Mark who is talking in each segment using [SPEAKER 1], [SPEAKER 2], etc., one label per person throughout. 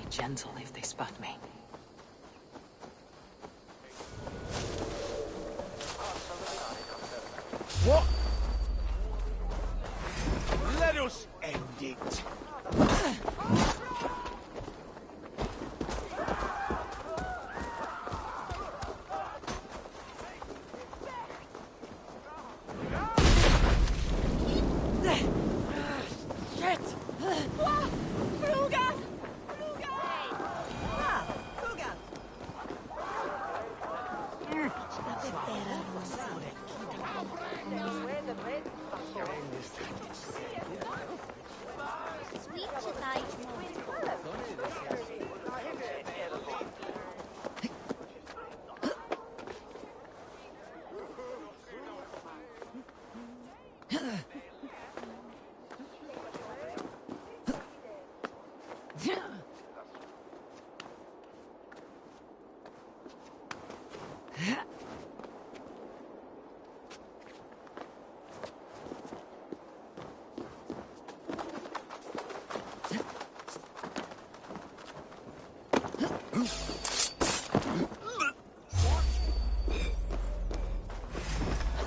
[SPEAKER 1] gentle if they spot me.
[SPEAKER 2] What? Let us end it.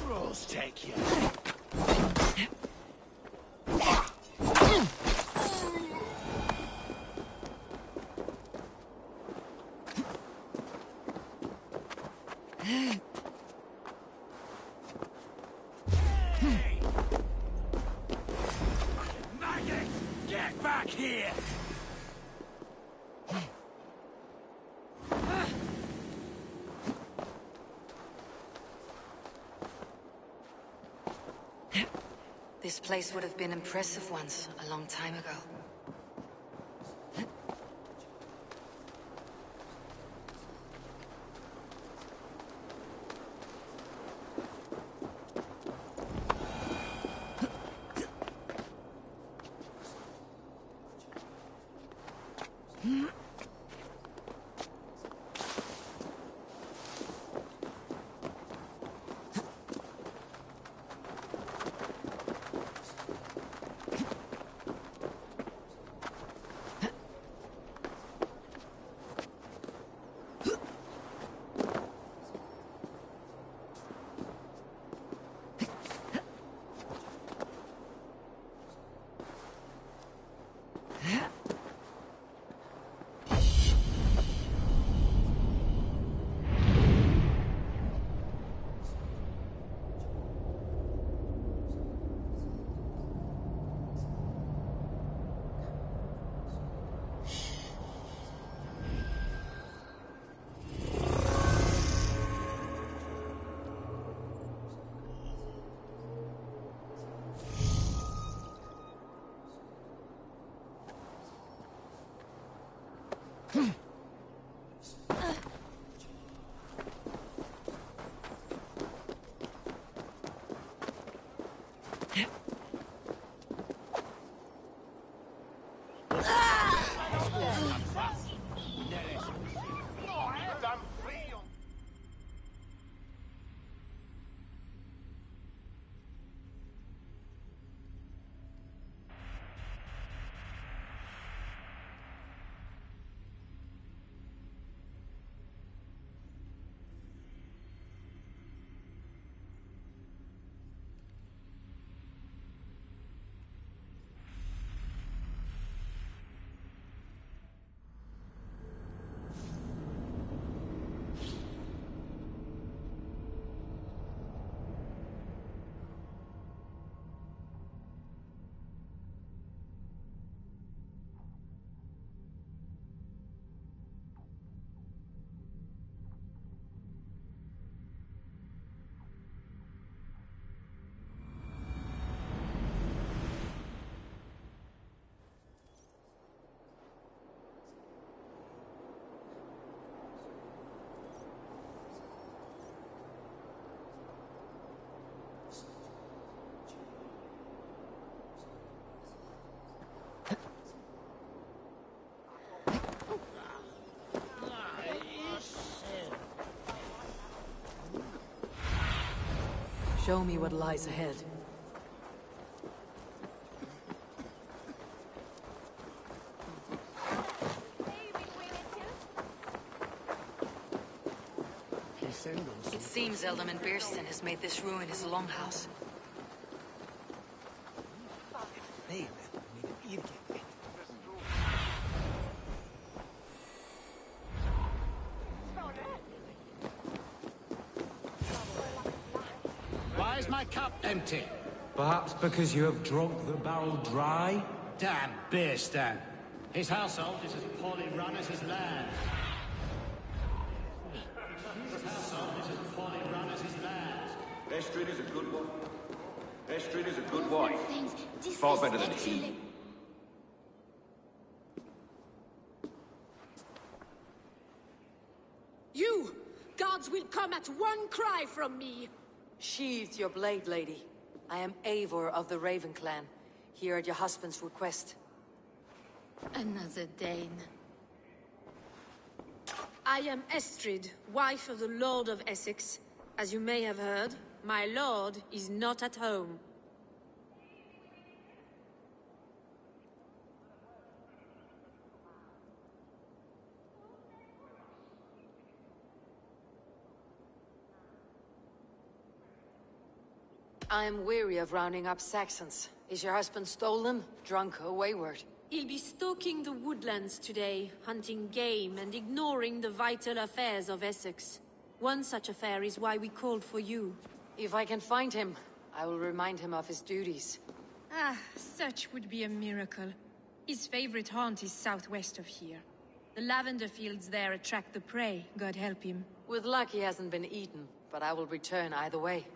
[SPEAKER 2] Rules take you. Maggot, get back here!
[SPEAKER 1] This place would have been impressive once, a long time ago. Show me what lies ahead. It seems Alderman Bearston has made this ruin his longhouse.
[SPEAKER 3] Why is my cup empty?
[SPEAKER 4] Perhaps because you have drunk the barrel dry?
[SPEAKER 3] Damn Bearston. His household is as poorly run as his land. His household is as poorly run as his land.
[SPEAKER 5] Estrid is a good one. Estrid is a good wife. Far better than he.
[SPEAKER 6] You! Guards will come at one cry from me!
[SPEAKER 1] Sheathe your blade, lady. I am Eivor of the Raven clan, here at your husband's request.
[SPEAKER 6] Another Dane. I am Estrid, wife of the Lord of Essex. As you may have heard, my lord is not at home.
[SPEAKER 1] I am weary of rounding up Saxons. Is your husband stolen, drunk, or wayward?
[SPEAKER 6] He'll be stalking the woodlands today, hunting game and ignoring the vital affairs of Essex. One such affair is why we called for you.
[SPEAKER 1] If I can find him, I will remind him of his duties.
[SPEAKER 7] Ah, such would be a miracle. His favorite haunt is southwest of here. The lavender fields there attract the prey, God help him.
[SPEAKER 1] With luck, he hasn't been eaten, but I will return either way.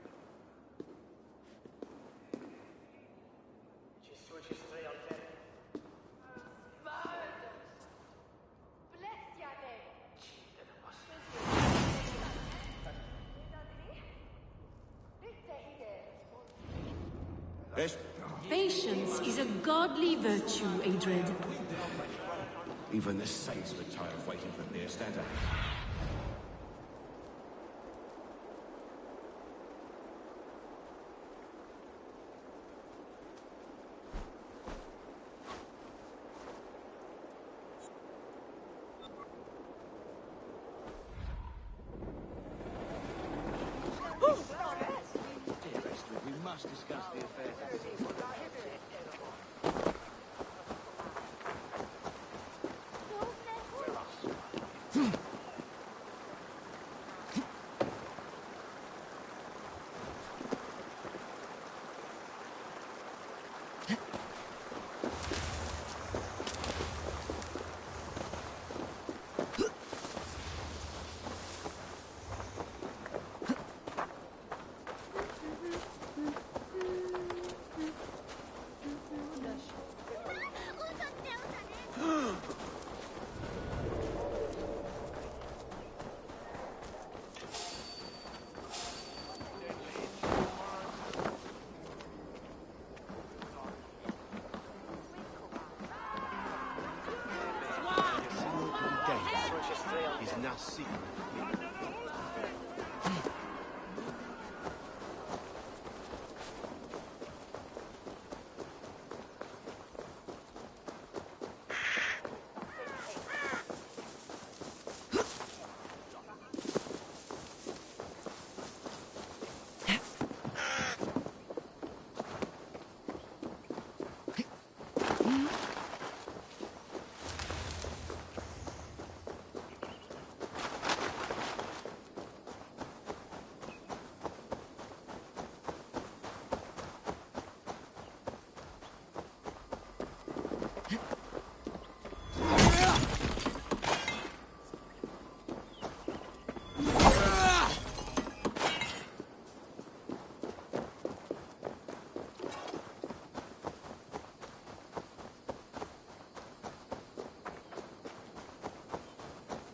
[SPEAKER 6] Patience is a godly virtue, Adred.
[SPEAKER 5] Even the saints were tired of waiting for Bearston.
[SPEAKER 2] We must discuss the affair.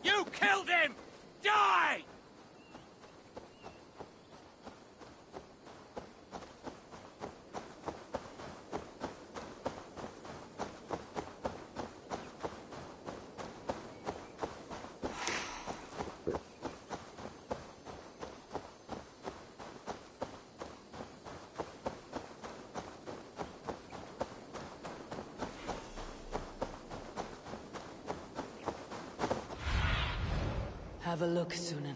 [SPEAKER 2] You killed him! Die!
[SPEAKER 1] Have a look, Sunan.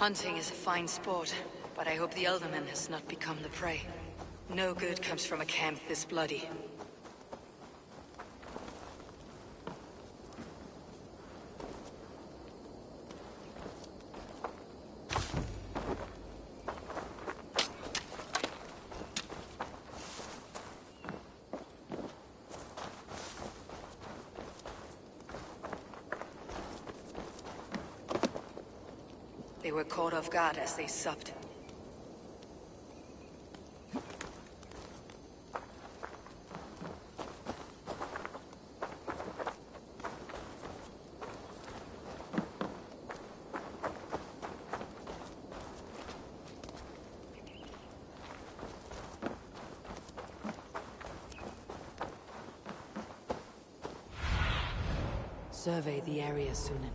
[SPEAKER 1] Hunting is a fine sport, but I hope the Elderman has not become the prey. No good comes from a camp this bloody. They were caught off guard as they supped. Survey the area, Sunan.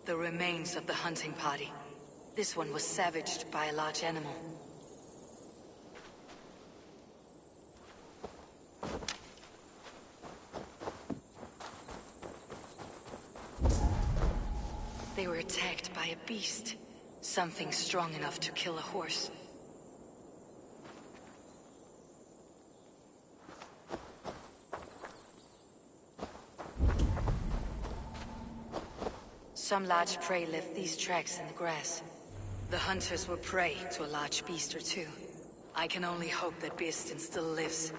[SPEAKER 1] The remains of the hunting party. This one was savaged by a large animal. They were attacked by a beast. Something strong enough to kill a horse. Some large prey left these tracks in the grass. The hunters were prey to a large beast or two. I can only hope that Beastin still lives.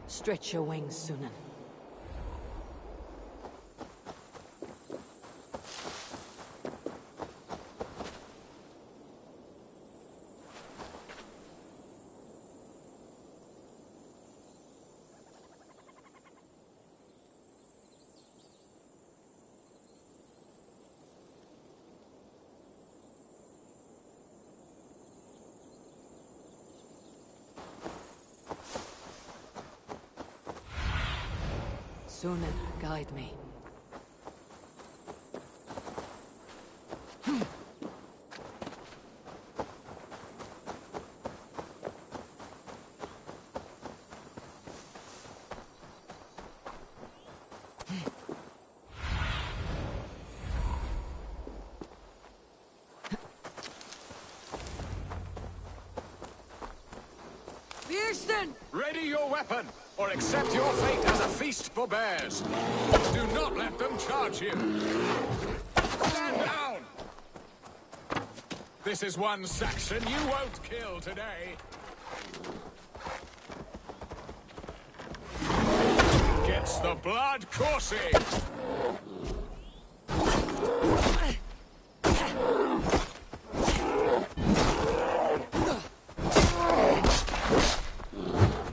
[SPEAKER 1] Stretch your wings, Sunan. Sunan, guide me.
[SPEAKER 6] Birston!
[SPEAKER 8] Ready your weapon, or accept your fate as a feast for bears. Do not let them charge you. Stand down! This is one Saxon you won't kill today. Gets the blood coursing.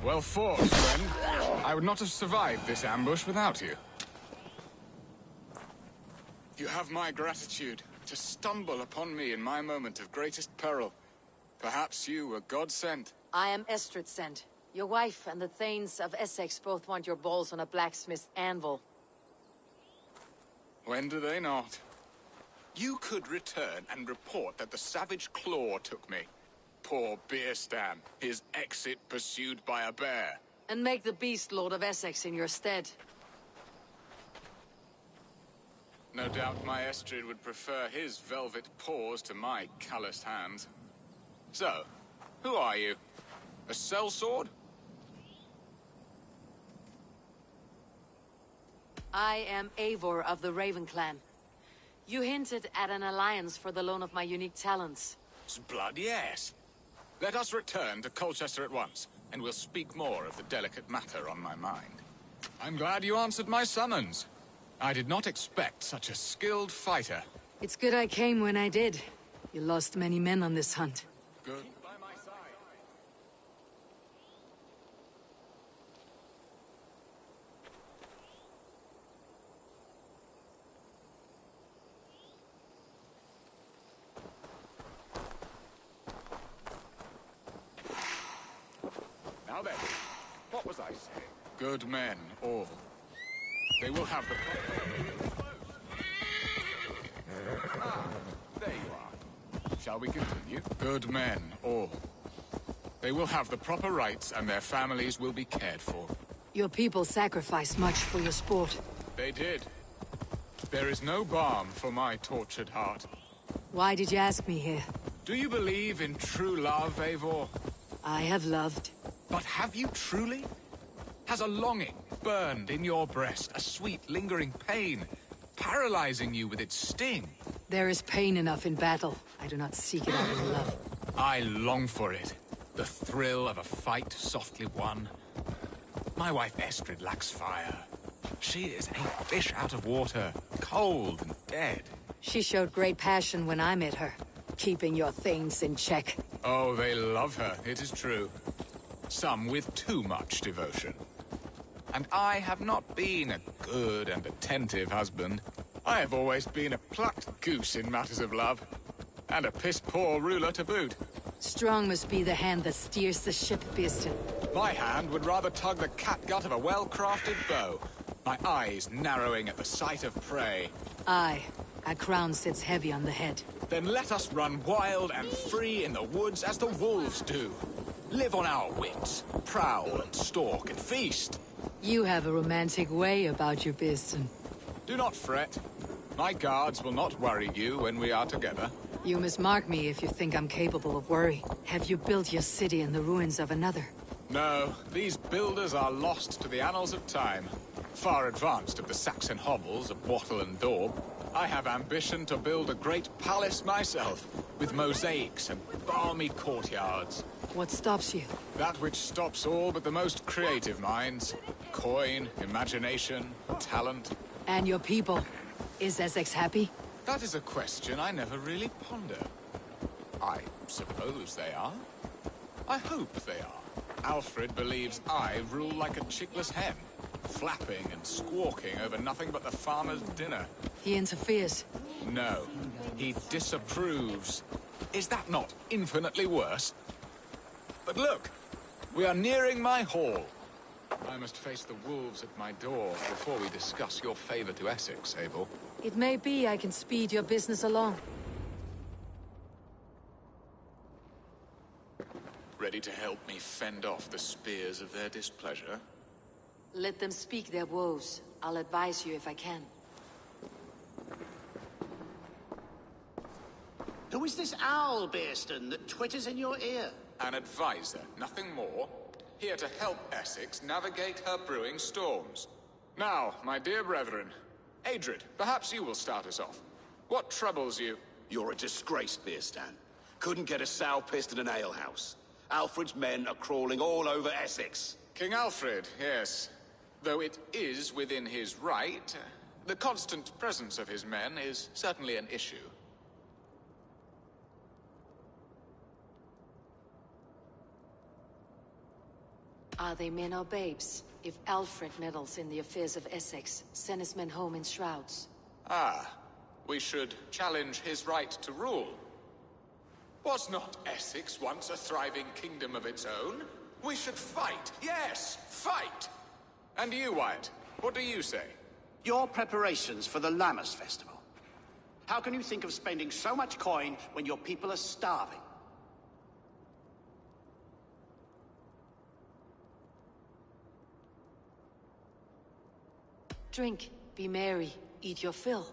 [SPEAKER 8] Well fought, friend. I would not have survived this ambush without you. You have my gratitude to stumble upon me in my moment of greatest peril. Perhaps you were God-sent.
[SPEAKER 1] I am Estrid sent. Your wife and the Thanes of Essex both want your balls on a blacksmith's anvil.
[SPEAKER 8] When do they not? You could return and report that the savage Claw took me. Poor Beerstan, his exit pursued by a bear.
[SPEAKER 1] And make the beast Lord of Essex in your stead.
[SPEAKER 8] No doubt my Estrid would prefer his velvet paws to my calloused hands. So, who are you? A sellsword?
[SPEAKER 1] I am Eivor of the Raven Clan. You hinted at an alliance for the loan of my unique talents.
[SPEAKER 8] Blood, yes. Let us return to Colchester at once, and we'll speak more of the delicate matter on my mind. I'm glad you answered my summons. I did not expect such a skilled fighter.
[SPEAKER 1] It's good I came when I did. You lost many men on this hunt.
[SPEAKER 8] Good. Now then, what was I saying? Good men, all. They will have the... Ah, there you are. Shall we continue? Good men, all. They will have the proper rights and their families will be cared for.
[SPEAKER 1] Your people sacrificed much for your sport.
[SPEAKER 8] They did. There is no balm for my tortured heart.
[SPEAKER 1] Why did you ask me here?
[SPEAKER 8] Do you believe in true love, Eivor?
[SPEAKER 1] I have loved.
[SPEAKER 8] But have you truly? Has a longing burned in your breast, a sweet, lingering pain, paralyzing you with its sting?
[SPEAKER 1] There is pain enough in battle. I do not seek it out in love.
[SPEAKER 8] I long for it. The thrill of a fight softly won. My wife Estrid lacks fire. She is a fish out of water, cold and dead.
[SPEAKER 1] She showed great passion when I met her, keeping your things in check.
[SPEAKER 8] Oh, they love her, it is true. Some with too much devotion. And I have not been a good and attentive husband. I have always been a plucked goose in matters of love. And a piss-poor ruler to boot.
[SPEAKER 1] Strong must be the hand that steers the ship, Birston.
[SPEAKER 8] My hand would rather tug the catgut of a well-crafted bow. My eyes narrowing at the sight of prey.
[SPEAKER 1] Aye, a crown sits heavy on the head.
[SPEAKER 8] Then let us run wild and free in the woods as the wolves do. Live on our wits, prowl and stalk and feast.
[SPEAKER 1] You have a romantic way about you, Birston.
[SPEAKER 8] Do not fret. My guards will not worry you when we are together.
[SPEAKER 1] You must mark me if you think I'm capable of worry. Have you built your city in the ruins of another?
[SPEAKER 8] No, these builders are lost to the annals of time. Far advanced of the Saxon hovels of Wattle and Daub. I have ambition to build a great palace myself, with mosaics and balmy courtyards.
[SPEAKER 1] What stops you?
[SPEAKER 8] That which stops all but the most creative minds. Coin, imagination, talent.
[SPEAKER 1] And your people? Is Essex happy?
[SPEAKER 8] That is a question I never really ponder. I suppose they are. I hope they are. Alfred believes I rule like a chickless hen, flapping and squawking over nothing but the farmer's dinner.
[SPEAKER 1] He interferes.
[SPEAKER 8] No, he disapproves. Is that not infinitely worse? But look, we are nearing my hall. I must face the wolves at my door before we discuss your favor to Essex, Abel.
[SPEAKER 1] It may be I can speed your business along.
[SPEAKER 8] Ready to help me fend off the spears of their displeasure?
[SPEAKER 1] Let them speak their woes. I'll advise you if I can.
[SPEAKER 9] Who is this owl, Birston, that twitters in your ear?
[SPEAKER 8] An advisor, nothing more. here to help Essex navigate her brewing storms. Now, my dear brethren, Adrid, perhaps you will start us off. What troubles you?
[SPEAKER 5] You're a disgrace, Beerstan. Couldn't get a sow pissed in an alehouse. Alfred's men are crawling all over Essex.
[SPEAKER 8] King Alfred, yes. Though it is within his right, the constant presence of his men is certainly an issue.
[SPEAKER 1] Are they men or babes? If Alfred meddles in the affairs of Essex, send his men home in shrouds.
[SPEAKER 8] Ah, we should challenge his right to rule. Was not Essex once a thriving kingdom of its own? We should fight, yes, fight! And you, Wyatt, what do you say?
[SPEAKER 9] Your preparations for the Lammas festival. How can you think of spending so much coin when your people are starving?
[SPEAKER 1] Drink, be merry, eat your fill.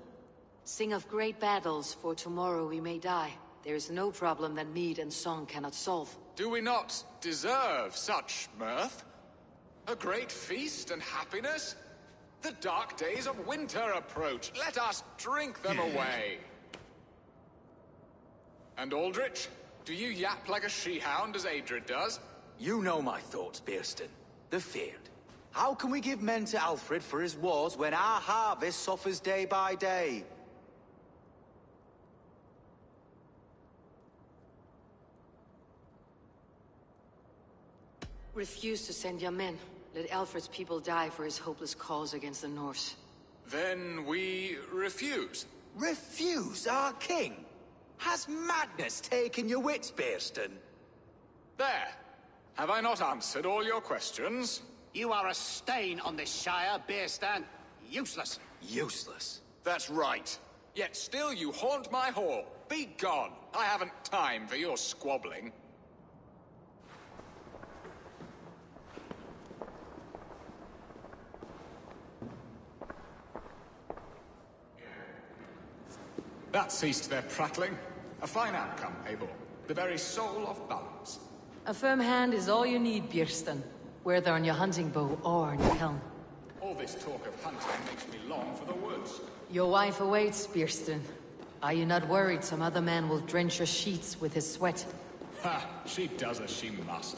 [SPEAKER 1] Sing of great battles, for tomorrow we may die. There is no problem that mead and song cannot solve.
[SPEAKER 8] Do we not deserve such mirth? A great feast and happiness? The dark days of winter approach. Let us drink them away. And Aldrich, do you yap like a she-hound as Adrid does?
[SPEAKER 10] You know my thoughts, Beerstan. The feared. How can we give men to Alfred for his wars when our harvest suffers day by day?
[SPEAKER 1] Refuse to send your men. Let Alfred's people die for his hopeless cause against the Norse.
[SPEAKER 8] Then we refuse.
[SPEAKER 10] Refuse our king? Has madness taken your wits, Beerstan?
[SPEAKER 8] There. Have I not answered all your questions?
[SPEAKER 9] You are a stain on this Shire, Beerstan. Useless.
[SPEAKER 10] Useless.
[SPEAKER 5] That's right.
[SPEAKER 8] Yet still you haunt my hall. Be gone. I haven't time for your squabbling. That ceased their prattling. A fine outcome, Eivor. The very soul of balance.
[SPEAKER 1] A firm hand is all you need, Björsten. Whether on your hunting bow or on your helm.
[SPEAKER 8] All this talk of hunting makes me long for the woods.
[SPEAKER 1] Your wife awaits, Björsten. Are you not worried some other man will drench your sheets with his sweat?
[SPEAKER 8] Ha! She does as she must.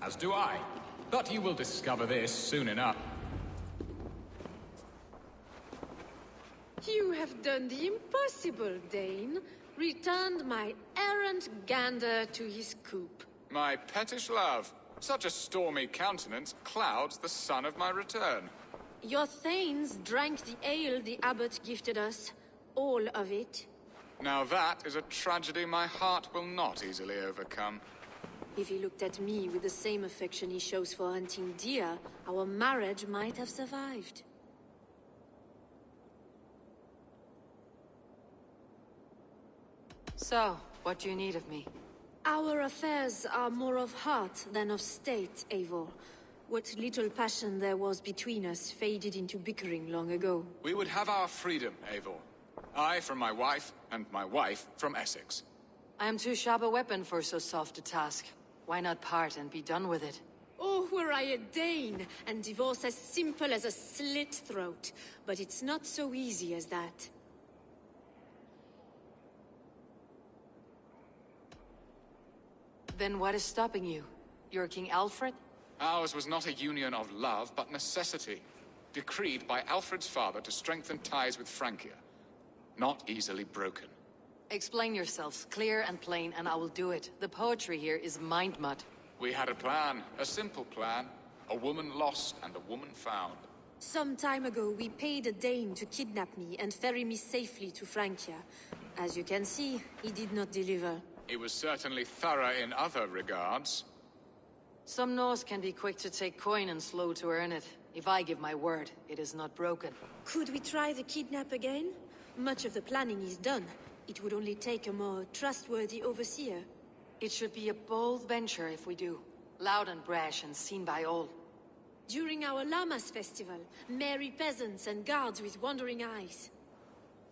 [SPEAKER 8] As do I. But you will discover this soon enough.
[SPEAKER 6] You have done the impossible, Dane. Returned my errant gander to his coop.
[SPEAKER 8] My pettish love. Such a stormy countenance clouds the sun of my return.
[SPEAKER 6] Your thanes drank the ale the abbot gifted us. All of it.
[SPEAKER 8] Now that is a tragedy my heart will not easily overcome.
[SPEAKER 6] If he looked at me with the same affection he shows for hunting deer, our marriage might have survived.
[SPEAKER 1] So, what do you need of me?
[SPEAKER 6] Our affairs are more of heart than of state, Eivor. What little passion there was between us faded into bickering long ago.
[SPEAKER 8] We would have our freedom, Eivor. I from my wife, and my wife from Essex.
[SPEAKER 1] I am too sharp a weapon for so soft a task. Why not part and be done with it?
[SPEAKER 6] Oh, were I a Dane, and divorce as simple as a slit throat. But it's not so easy as that.
[SPEAKER 1] Then what is stopping you? You're King Alfred?
[SPEAKER 8] Ours was not a union of love, but necessity. Decreed by Alfred's father to strengthen ties with Francia. Not easily broken.
[SPEAKER 1] Explain yourselves, clear and plain, and I will do it. The poetry here is mind mud.
[SPEAKER 8] We had a plan, a simple plan. A woman lost and a woman found.
[SPEAKER 6] Some time ago, we paid a Dane to kidnap me and ferry me safely to Francia. As you can see, he did not deliver.
[SPEAKER 8] He was certainly thorough in other regards.
[SPEAKER 1] Some Norse can be quick to take coin and slow to earn it. If I give my word, it is not broken.
[SPEAKER 6] Could we try the kidnap again? Much of the planning is done. It would only take a more trustworthy overseer.
[SPEAKER 1] It should be a bold venture if we do. Loud and brash and seen by all.
[SPEAKER 6] During our Lammas festival, merry peasants and guards with wandering eyes.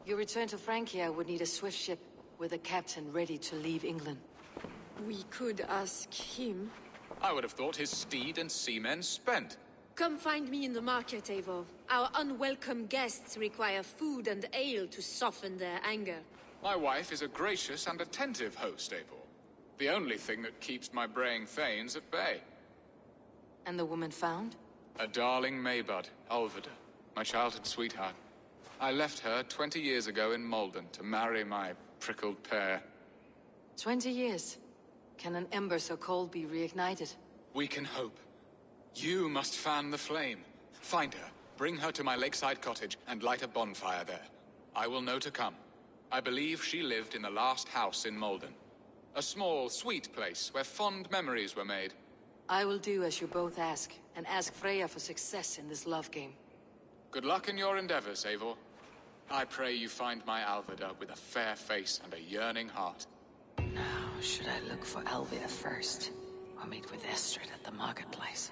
[SPEAKER 1] Your return to Francia would need a swift ship, with a captain ready to leave England.
[SPEAKER 6] We could ask him.
[SPEAKER 8] I would have thought his steed and seamen spent.
[SPEAKER 6] Come find me in the market, Eivor. Our unwelcome guests require food and ale to soften their anger.
[SPEAKER 8] My wife is a gracious and attentive host, Eivor. The only thing that keeps my braying thanes at bay.
[SPEAKER 1] And the woman found?
[SPEAKER 8] A darling Maybud, Alvida, my childhood sweetheart. I left her 20 years ago in Malden to marry my prickled pear.
[SPEAKER 1] 20 years. Can an ember so cold be reignited?
[SPEAKER 8] We can hope. You must fan the flame. Find her, bring her to my lakeside cottage, and light a bonfire there. I will know to come. I believe she lived in the last house in Malden. A small, sweet place where fond memories were made.
[SPEAKER 1] I will do as you both ask, and ask Freya for success in this love game.
[SPEAKER 8] Good luck in your endeavors, Eivor. I pray you find my Alvida with a fair face and a yearning heart.
[SPEAKER 1] Now, should I look for Alvida first, or meet with Estrid at the marketplace?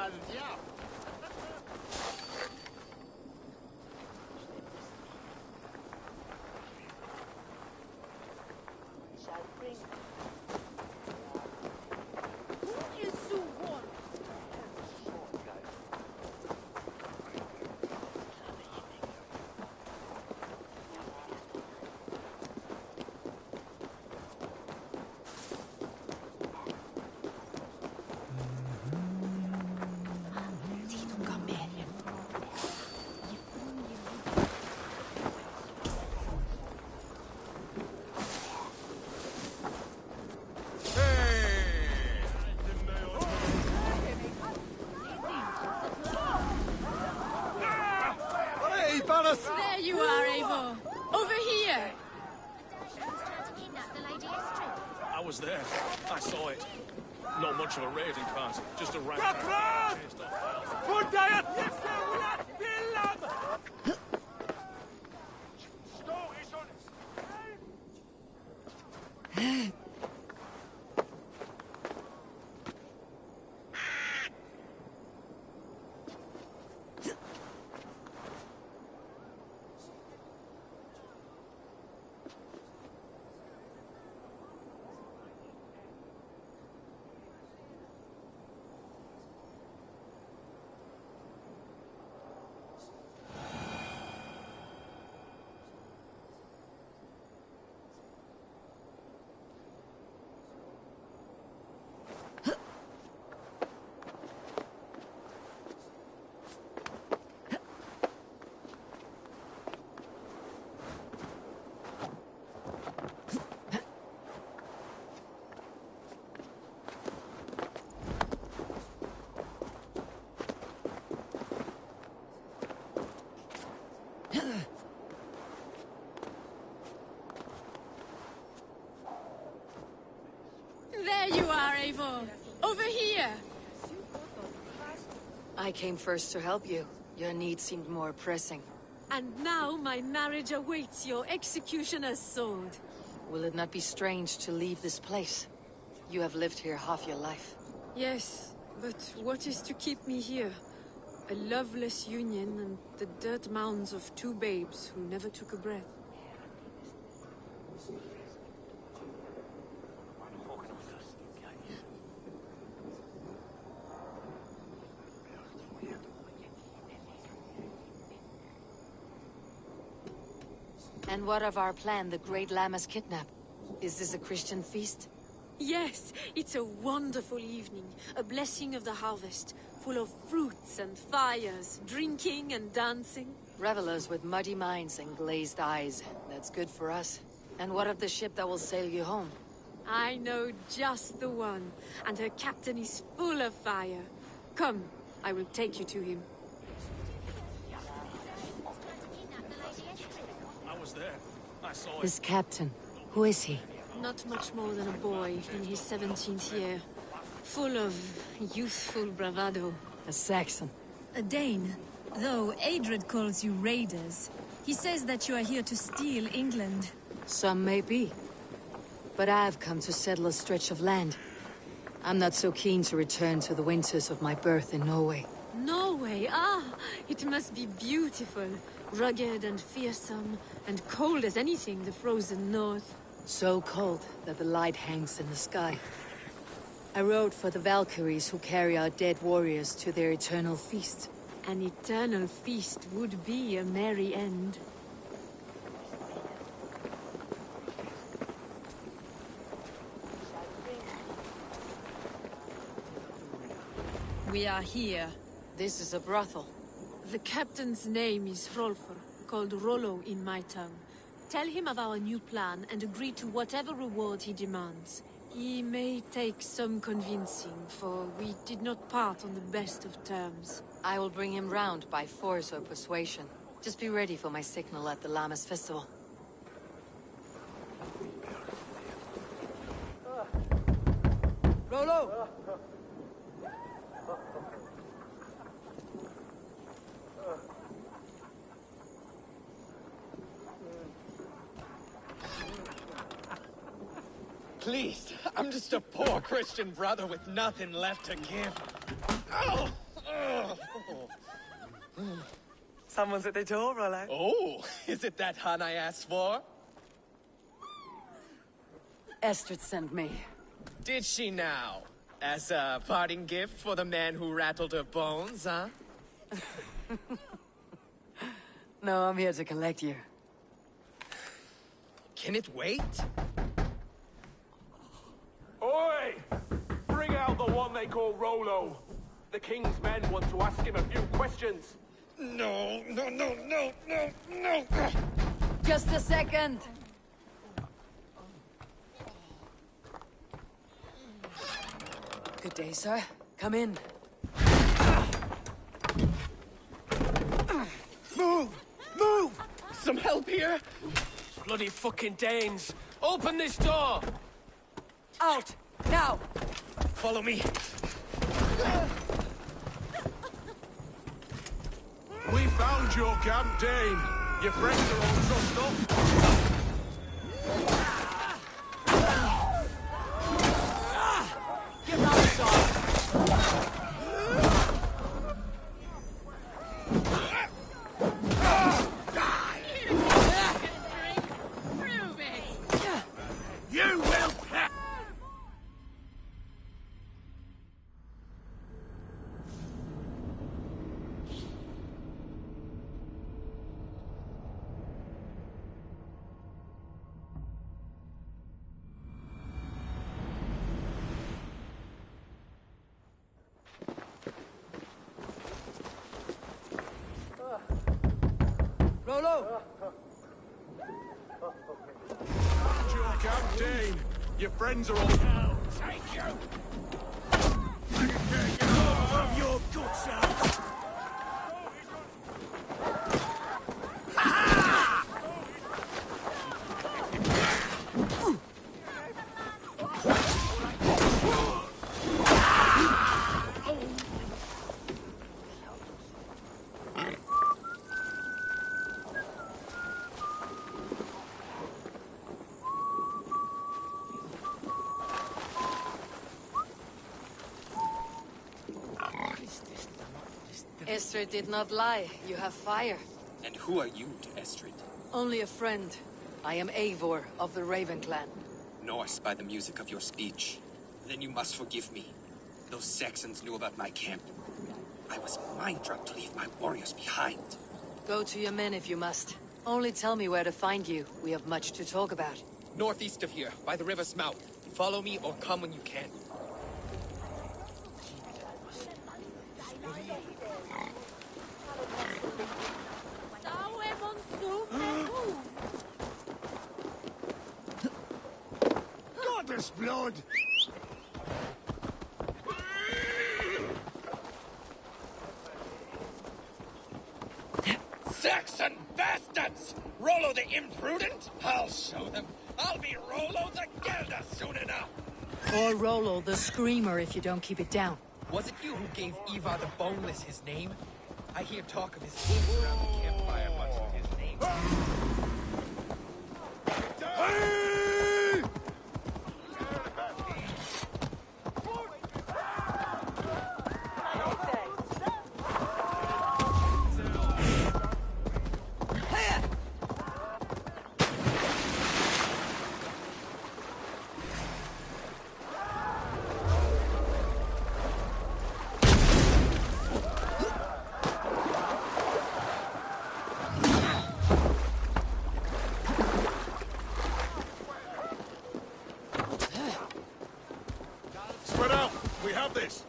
[SPEAKER 11] Al diavolo!
[SPEAKER 7] There you are, Eivor. Over here.
[SPEAKER 12] I was there. I saw it. Not much of a raiding party, just a rank.
[SPEAKER 2] Good diet! Yes, sir, we are still
[SPEAKER 7] here?
[SPEAKER 1] I came first to help you. Your need seemed more pressing.
[SPEAKER 6] And now my marriage awaits your executioner's sword.
[SPEAKER 1] Will it not be strange to leave this place? You have lived here half your life.
[SPEAKER 6] Yes, but what is to keep me here? A loveless union and the dirt mounds of two babes who never took a breath.
[SPEAKER 1] And what of our plan, the Great Lammas kidnap? Is this a Christian feast?
[SPEAKER 6] Yes, it's a wonderful evening, a blessing of the harvest, full of fruits and fires, drinking and dancing.
[SPEAKER 1] Revelers with muddy minds and glazed eyes. That's good for us. And what of the ship that will sail you home?
[SPEAKER 6] I know just the one, and her captain is full of fire. Come, I will take you to him.
[SPEAKER 12] I was there. I saw it.
[SPEAKER 1] This captain, who is he?
[SPEAKER 6] Not much more than a boy in his 17th year. Full of youthful bravado.
[SPEAKER 1] A Saxon.
[SPEAKER 7] A Dane. Though Adred calls you raiders. He says that you are here to steal England.
[SPEAKER 1] Some may be. But I've come to settle a stretch of land. I'm not so keen to return to the winters of my birth in Norway.
[SPEAKER 6] Norway? Ah, it must be beautiful. Rugged and fearsome, and cold as anything the frozen north.
[SPEAKER 1] So cold that the light hangs in the sky. I rode for the Valkyries who carry our dead warriors to their eternal feast.
[SPEAKER 6] An eternal feast would be a merry end.
[SPEAKER 7] We are here.
[SPEAKER 1] This is a brothel.
[SPEAKER 6] The captain's name is Hrolfr, called Rollo in my tongue. Tell him of our new plan and agree to whatever reward he demands. He may take some convincing, for we did not part on the best of terms.
[SPEAKER 1] I will bring him round by force or persuasion. Just be ready for my signal at the Lammas festival.
[SPEAKER 2] Rollo! Please, I'm just a poor Christian brother with nothing left to give. Oh!
[SPEAKER 13] Someone's at the door, Rollo.
[SPEAKER 2] Oh, is it that hun I asked for?
[SPEAKER 1] Estrid sent me.
[SPEAKER 2] Did she now? As a parting gift for the man who rattled her bones, huh?
[SPEAKER 1] No, I'm here to collect you.
[SPEAKER 2] Can it wait?
[SPEAKER 14] Oi! Bring out the one they call Rollo. The king's men want to ask him a few questions.
[SPEAKER 2] No.
[SPEAKER 1] Just a second. Good day, sir. Come in.
[SPEAKER 2] Move! Some help here?
[SPEAKER 12] Bloody fucking Danes! Open this door!
[SPEAKER 1] Out! Now!
[SPEAKER 2] Follow me.
[SPEAKER 12] We found your camp, Dane. Your friends are all trussed up.
[SPEAKER 2] Give out some!
[SPEAKER 12] You will pay!
[SPEAKER 2] Rollo!
[SPEAKER 12] Your camp, Dane. Your friends are all down. Take you! I can get you of your guts out!
[SPEAKER 1] Estrid did not lie. You have fire.
[SPEAKER 15] And who are you to Estrid?
[SPEAKER 1] Only a friend. I am Eivor of the Raven clan.
[SPEAKER 15] Norse by the music of your speech. Then you must forgive me. Those Saxons knew about my camp. I was mind-drunk to leave my warriors behind.
[SPEAKER 1] Go to your men if you must. Only tell me where to find you. We have much to talk about.
[SPEAKER 2] Northeast of here, by the river's mouth. Follow me or come when you can.
[SPEAKER 12] Goddess blood!
[SPEAKER 2] Saxon bastards! Rollo the imprudent? I'll show them. I'll be Rollo the Gelder soon enough!
[SPEAKER 1] Or Rollo the Screamer if you don't keep it down.
[SPEAKER 2] Was it you who gave Ivar the Boneless his name? I hear talk of his deeds around the campfire much of his name.
[SPEAKER 12] Spread out! We have this!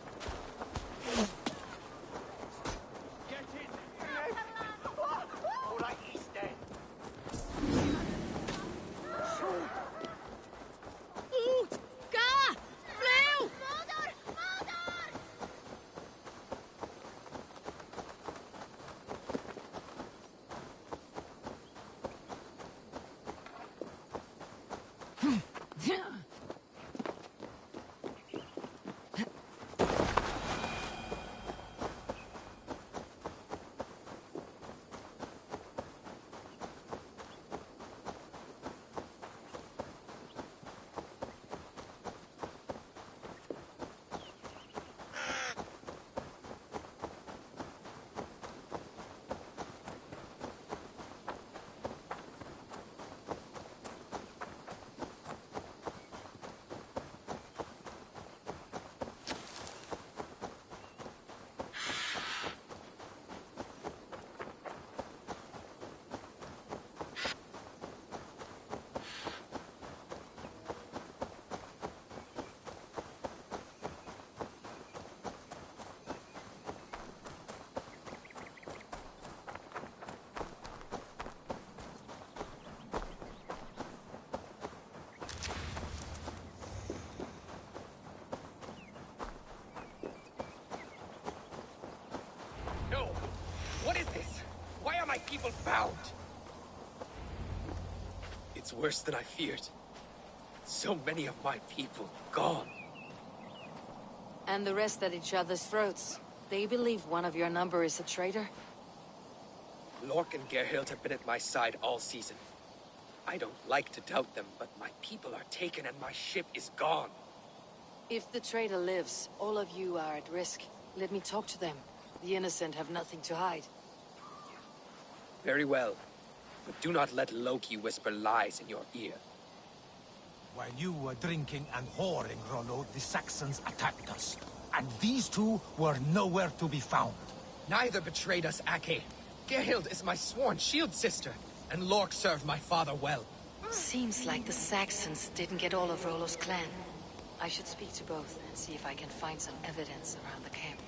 [SPEAKER 2] No! What is this? Why are my people bound? It's worse than I feared. So many of my people gone.
[SPEAKER 1] And the rest at each other's throats. They believe one of your number is a traitor?
[SPEAKER 2] Lork and Gerhild have been at my side all season. I don't like to doubt them, but my people are taken and my ship is gone.
[SPEAKER 1] If the traitor lives, all of you are at risk. Let me talk to them. The innocent have nothing to hide.
[SPEAKER 2] Very well. But do not let Loki whisper lies in your ear.
[SPEAKER 4] While you were drinking and whoring, Rollo, the Saxons attacked us. And these two were nowhere to be found.
[SPEAKER 2] Neither betrayed us, Ake. Gerhild is my sworn shield sister, and Lork served my father well.
[SPEAKER 1] Seems like the Saxons didn't get all of Rollo's clan. I should speak to both and see if I can find some evidence around the camp.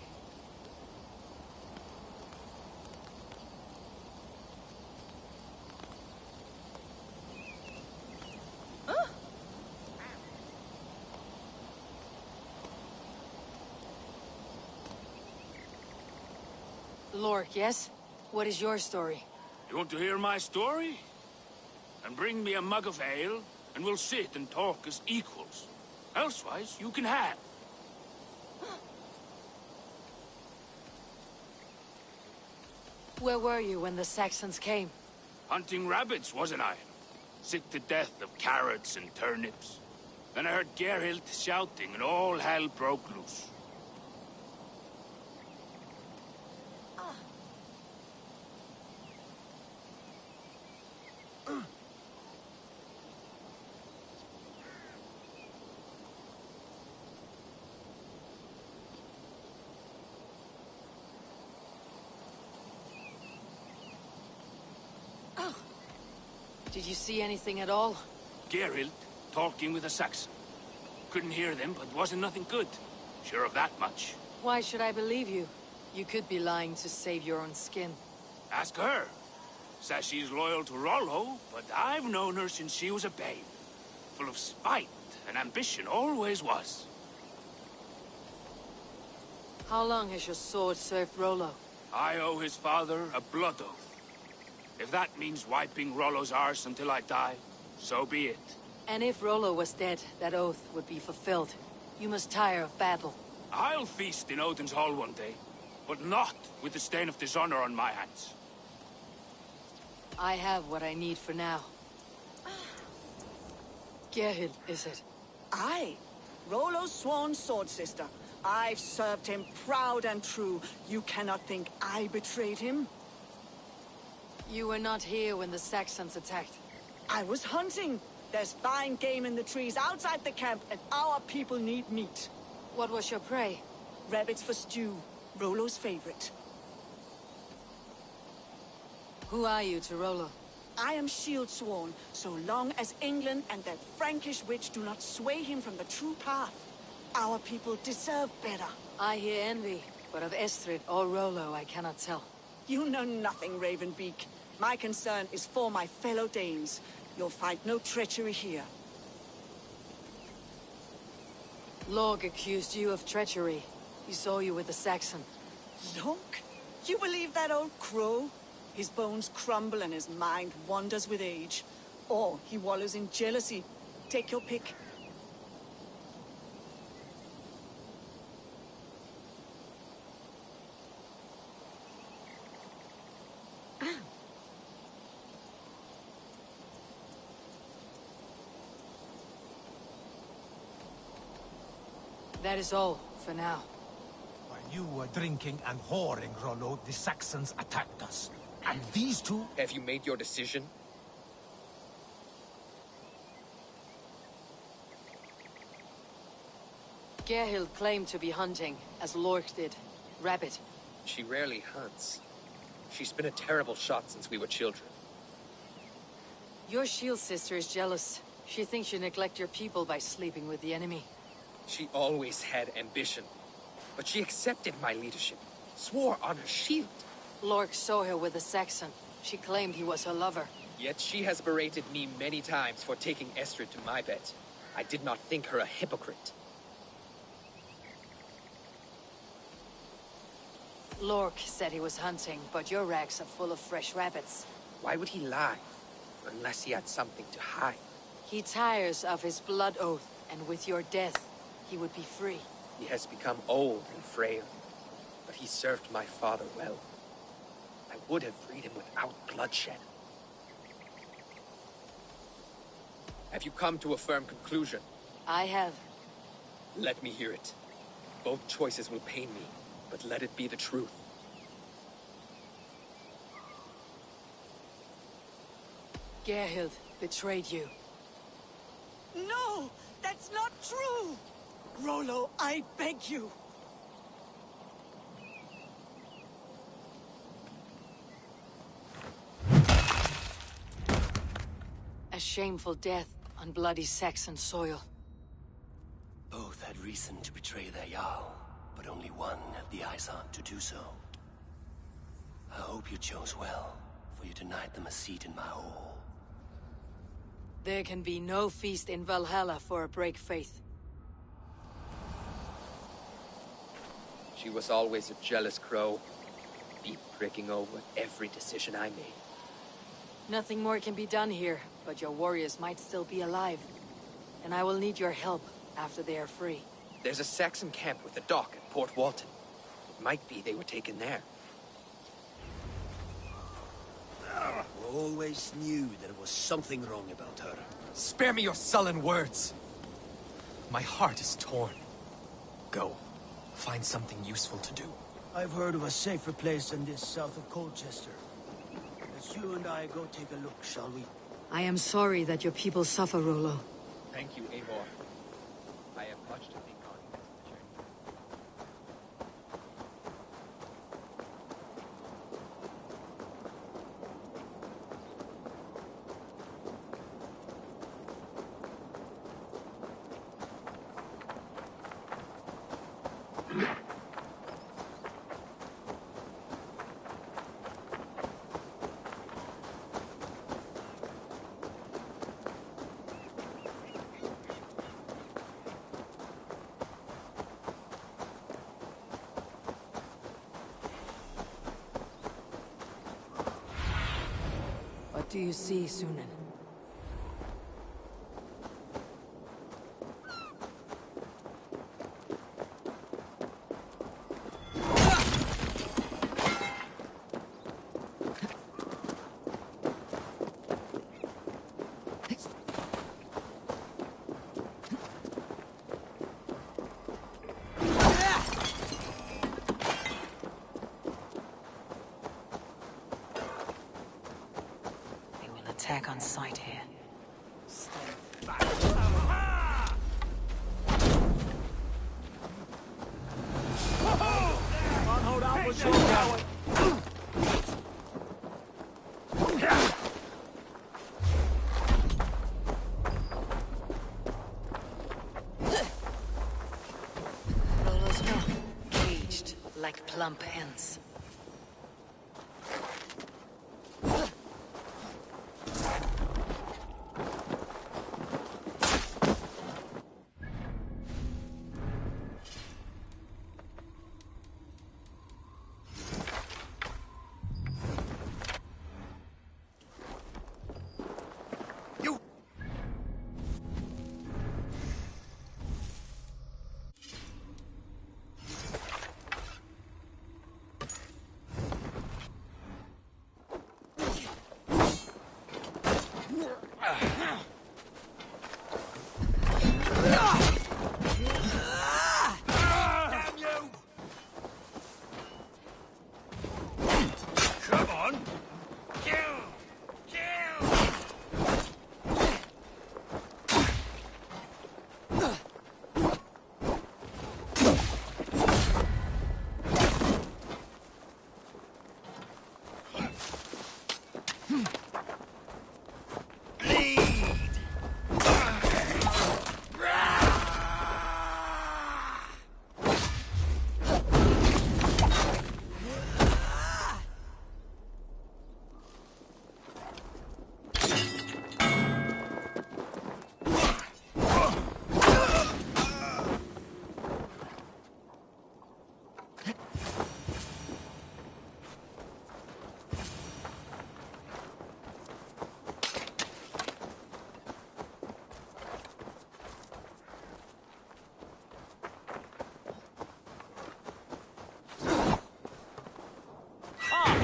[SPEAKER 1] Lork, yes? What is your story?
[SPEAKER 16] You want to hear my story? Then bring me a mug of ale, and we'll sit and talk as equals. Elsewise, you can have.
[SPEAKER 1] Where were you when the Saxons came?
[SPEAKER 16] Hunting rabbits, wasn't I? Sick to death of carrots and turnips. Then I heard Gerhild shouting, and all hell broke loose.
[SPEAKER 1] Did you see anything at all?
[SPEAKER 16] Geralt talking with a Saxon. Couldn't hear them, but wasn't nothing good. Sure of that much.
[SPEAKER 1] Why should I believe you? You could be lying to save your own skin.
[SPEAKER 16] Ask her. Says she's loyal to Rollo, but I've known her since she was a babe. Full of spite and ambition, always was.
[SPEAKER 1] How long has your sword served Rollo?
[SPEAKER 16] I owe his father a blood oath. If that means wiping Rollo's arse until I die, so be it.
[SPEAKER 1] And if Rollo was dead, that oath would be fulfilled. You must tire of battle.
[SPEAKER 16] I'll feast in Odin's hall one day, but not with the stain of dishonor on my hands.
[SPEAKER 1] I have what I need for now. Gerhild, is it?
[SPEAKER 17] Aye. Rollo's sworn sword sister. I've served him proud and true. You cannot think I betrayed him?
[SPEAKER 1] You were not here when the Saxons attacked.
[SPEAKER 17] I was hunting. There's fine game in the trees outside the camp, and our people need meat.
[SPEAKER 1] What was your prey?
[SPEAKER 17] Rabbits for stew. Rollo's favorite.
[SPEAKER 1] Who are you to Rollo?
[SPEAKER 17] I am shield sworn, so long as England and that Frankish witch do not sway him from the true path. Our people deserve better.
[SPEAKER 1] I hear envy, but of Estrid or Rollo I cannot tell.
[SPEAKER 17] You know nothing, Ravenbeak. My concern is for my fellow Danes. You'll find no treachery here.
[SPEAKER 1] Lorg accused you of treachery. He saw you with the Saxon.
[SPEAKER 17] Lorg? You believe that old crow? His bones crumble and his mind wanders with age. Or he wallows in jealousy. Take your pick.
[SPEAKER 1] That is all, for now.
[SPEAKER 4] While you were drinking and whoring, Rollo, the Saxons attacked us. And these two...
[SPEAKER 2] Have you made your decision?
[SPEAKER 1] Gerhild claimed to be hunting, as Lork did. Rabbit.
[SPEAKER 2] She rarely hunts. She's been a terrible shot since we were children.
[SPEAKER 1] Your shield sister is jealous. She thinks you neglect your people by sleeping with the enemy.
[SPEAKER 2] She always had ambition. But she accepted my leadership. Swore on her shield.
[SPEAKER 1] Lork saw her with a Saxon. She claimed he was her lover.
[SPEAKER 2] Yet she has berated me many times for taking Estrid to my bed. I did not think her a hypocrite.
[SPEAKER 1] Lork said he was hunting, but your racks are full of fresh rabbits.
[SPEAKER 2] Why would he lie? Unless he had something to hide.
[SPEAKER 1] He tires of his blood oath, and with your death, he would be free.
[SPEAKER 2] He has become old and frail, but he served my father well. I would have freed him without bloodshed. Have you come to a firm conclusion?
[SPEAKER 1] I have.
[SPEAKER 2] Let me hear it. Both choices will pain me, but let it be the truth.
[SPEAKER 1] Gerhild betrayed you.
[SPEAKER 17] No! That's not true! Rollo, I beg you!
[SPEAKER 1] A shameful death on bloody Saxon soil.
[SPEAKER 18] Both had reason to betray their Jarl, but only one had the eyesight to do so. I hope you chose well, for you denied them a seat in my hall.
[SPEAKER 1] There can be no feast in Valhalla for a break faith.
[SPEAKER 2] She was always a jealous crow, deep pricking over every decision I made.
[SPEAKER 1] Nothing more can be done here, but your warriors might still be alive. And I will need your help after they are free.
[SPEAKER 2] There's a Saxon camp with a dock at Port Walton. It might be they were taken there.
[SPEAKER 18] We always knew there was something wrong about her.
[SPEAKER 19] Spare me your sullen words. My heart is torn. Go. Find something useful to do.
[SPEAKER 20] I've heard of a safer place than this south of Colchester. Let's you and I go take a look, shall we?
[SPEAKER 1] I am sorry that your people suffer, Rollo.
[SPEAKER 2] Thank you, Eivor. I have much to think on.
[SPEAKER 1] Do you see, Sunan? Attack on sight here.
[SPEAKER 12] Can't hold out much longer.
[SPEAKER 1] Rolo's gone. Caged like plump hens.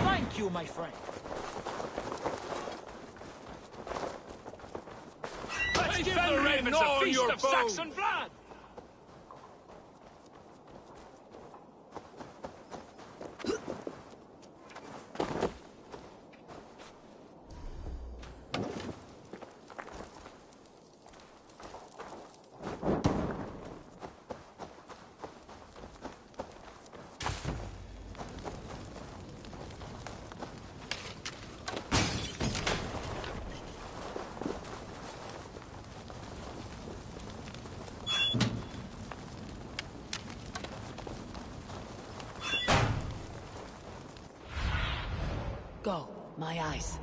[SPEAKER 20] Thank you, my friend.
[SPEAKER 16] Let's give the ravens a feast of Saxon blood!
[SPEAKER 1] Go, my eyes.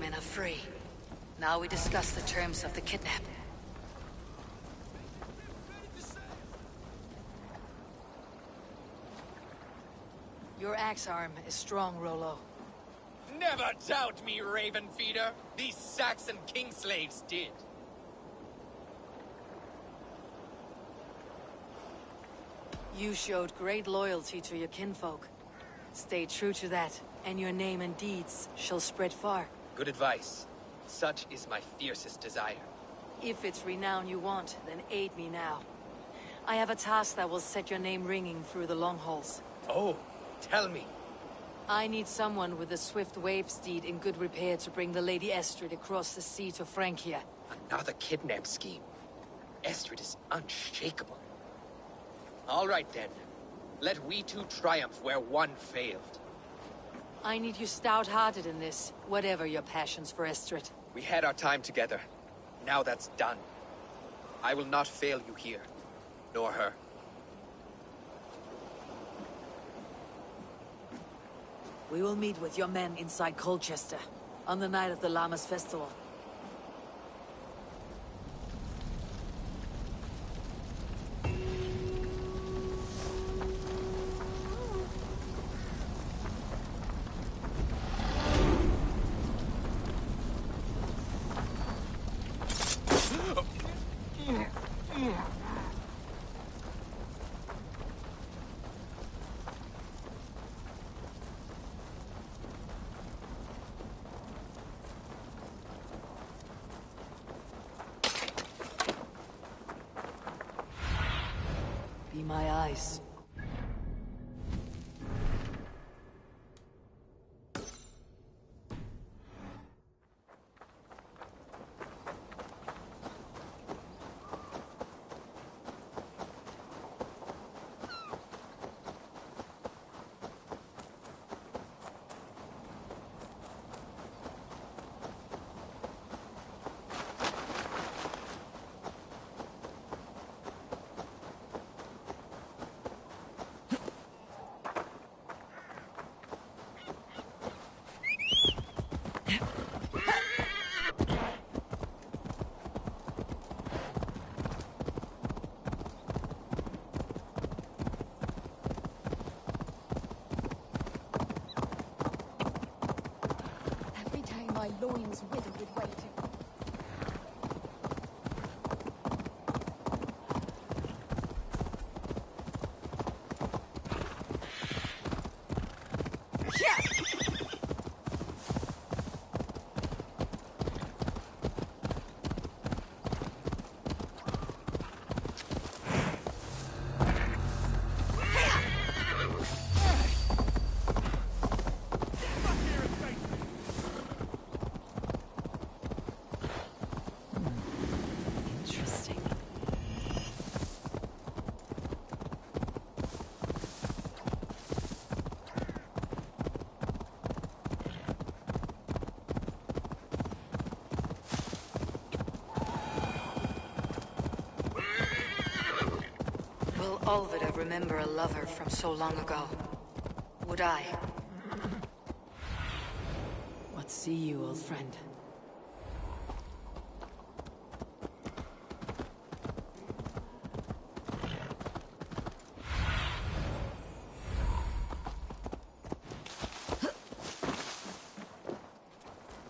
[SPEAKER 1] men are free. Now we discuss the terms of the kidnap. Your axe arm is strong, Rollo.
[SPEAKER 2] Never doubt me, Raven Feeder. These Saxon kingslaves did.
[SPEAKER 1] You showed great loyalty to your kinfolk. Stay true to that, and your name and deeds shall spread far.
[SPEAKER 2] Good advice. Such is my fiercest desire.
[SPEAKER 1] If it's renown you want, then aid me now. I have a task that will set your name ringing through the long halls.
[SPEAKER 2] Oh, tell me.
[SPEAKER 1] I need someone with a swift wave steed in good repair to bring the Lady Estrid across the sea to Francia.
[SPEAKER 2] Another kidnap scheme. Estrid is unshakable. All right then. Let we two triumph where one failed.
[SPEAKER 1] I need you stout-hearted in this, whatever your passions for Estrid.
[SPEAKER 2] We had our time together. Now that's done. I will not fail you here, nor her.
[SPEAKER 1] We will meet with your men inside Colchester, on the night of the Llamas Festival. Be my eyes.
[SPEAKER 21] My loins wither with waiting.
[SPEAKER 1] Will Olvida remember a lover from so long ago? Would I? What see you, old friend?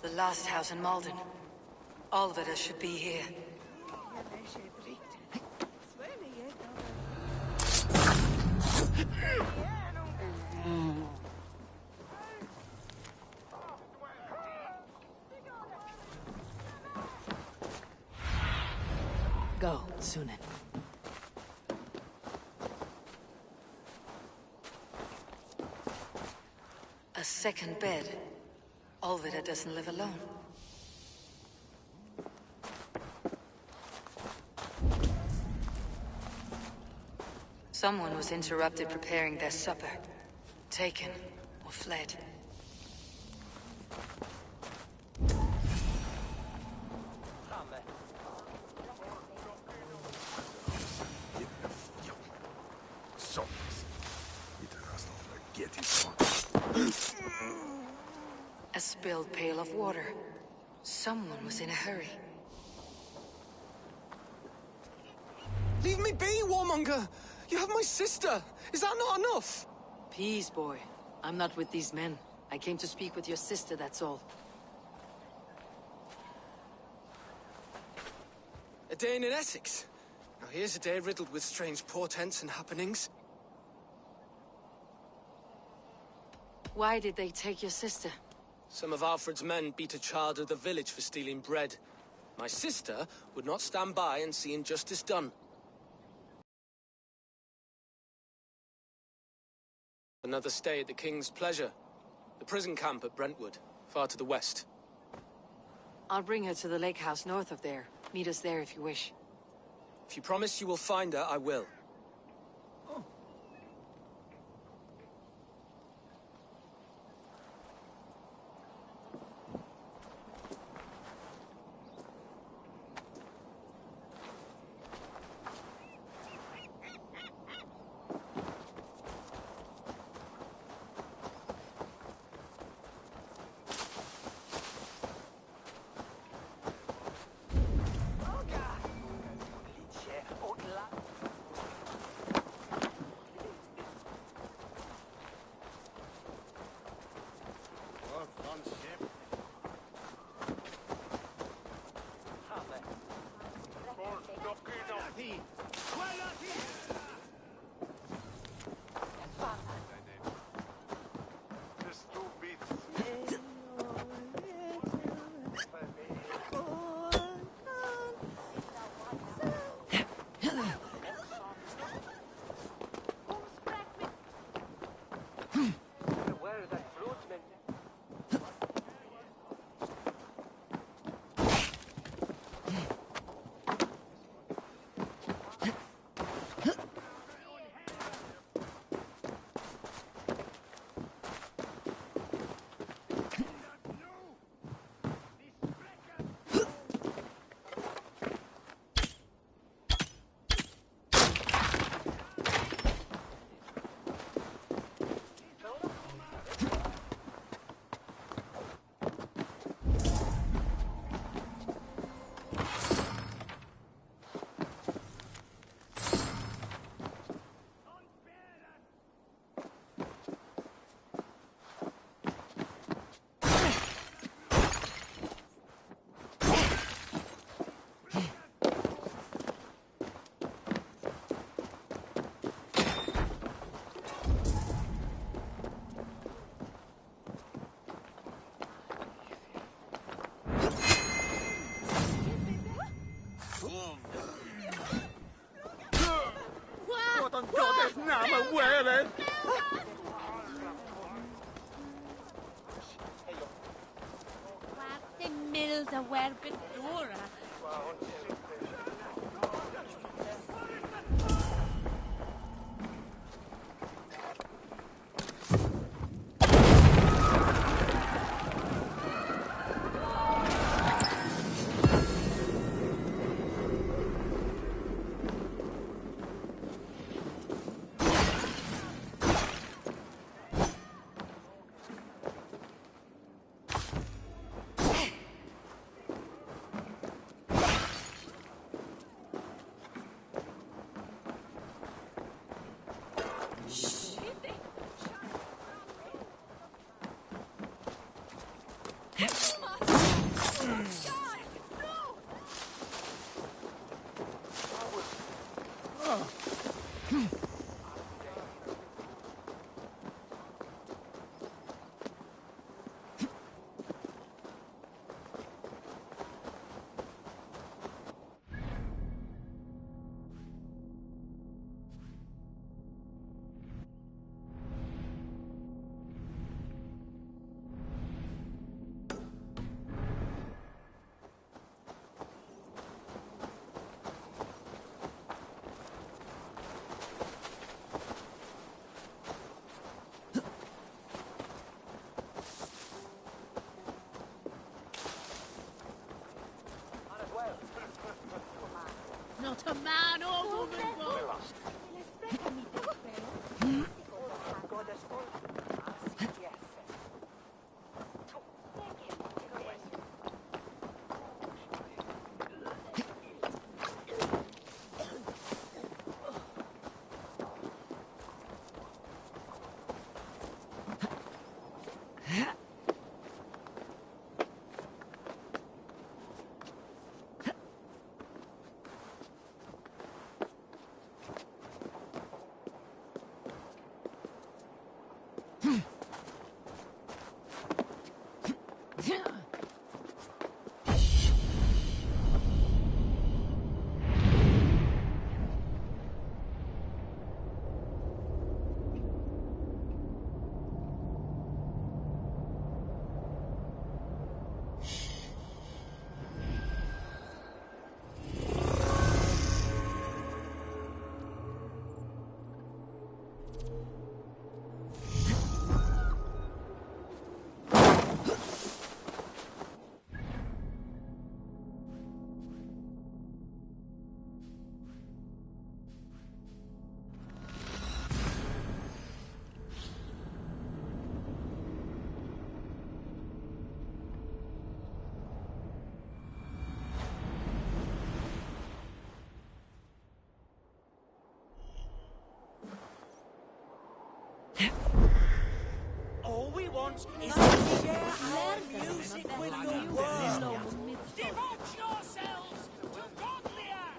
[SPEAKER 1] The last house in Malden. Olvida should be here. Go, Sunan. A second bed. Olvida doesn't live alone. Someone was interrupted preparing their supper. Taken or fled. A spilled pail of water. Someone was in a hurry.
[SPEAKER 19] Leave me be, warmonger! You have my sister! Is that not enough?
[SPEAKER 1] Peace, boy. I'm not with these men. I came to speak with your sister, that's all.
[SPEAKER 19] A day in Essex? Now here's a day riddled with strange portents and happenings.
[SPEAKER 1] Why did they take your sister?
[SPEAKER 19] Some of Alfred's men beat a child of the village for stealing bread. My sister would not stand by and see injustice done. Another stay at the King's pleasure. The prison camp at Brentwood, far to the west.
[SPEAKER 1] I'll bring her to the lake house north of there. Meet us there if you wish.
[SPEAKER 19] If you promise you will find her, I will.
[SPEAKER 21] Mills a werbyn dŵr a... Not a man or woman, boy.
[SPEAKER 20] wants is to share our music with the world.
[SPEAKER 12] Devote yourselves to godlier!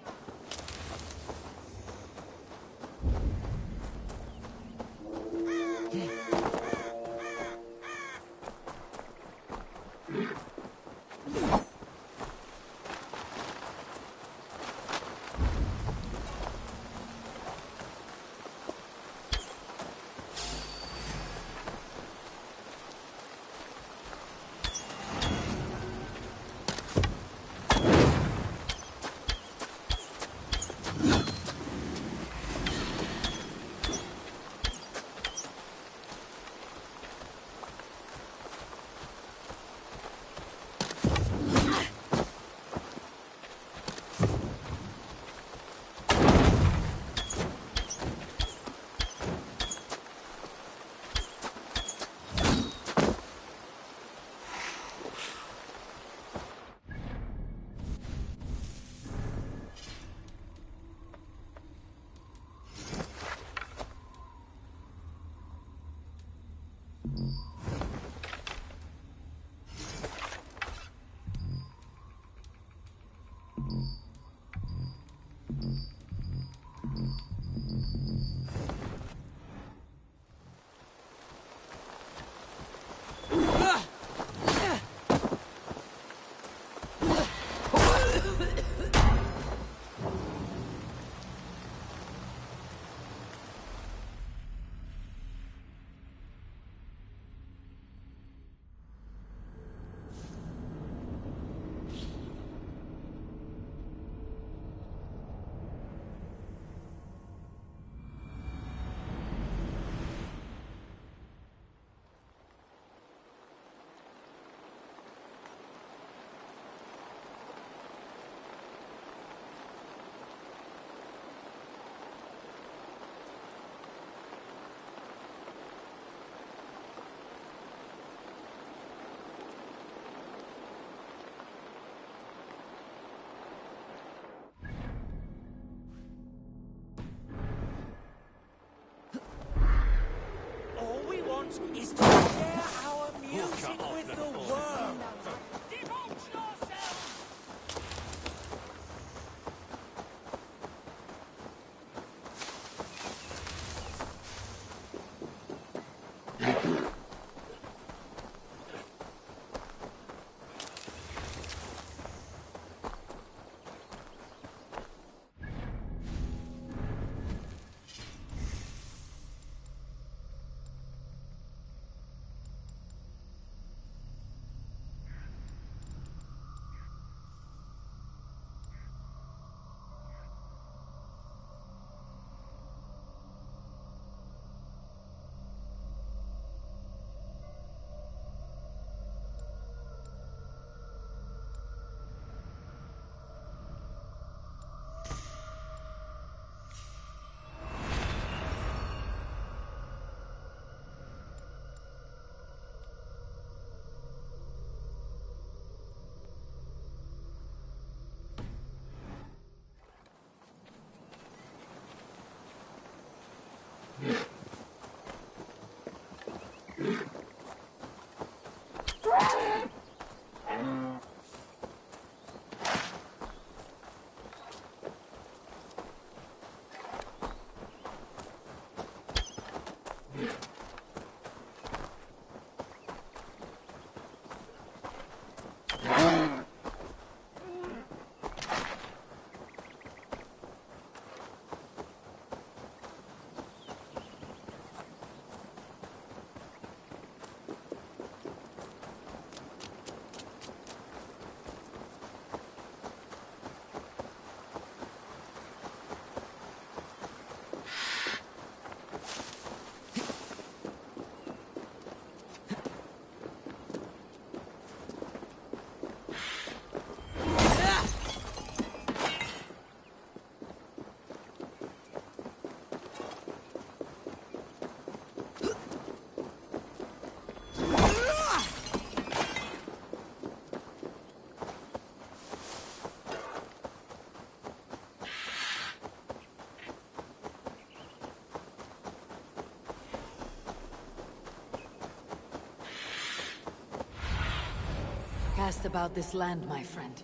[SPEAKER 1] cast about this land, my friend.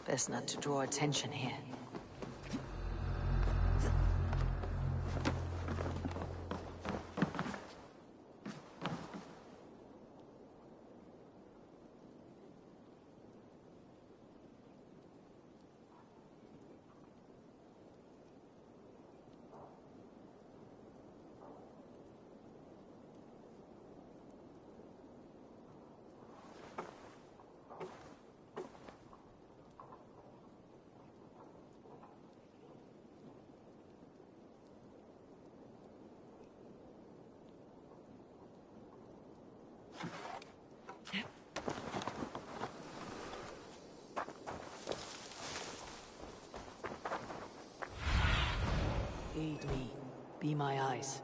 [SPEAKER 1] Best not to draw attention here. Aid me. Be my eyes.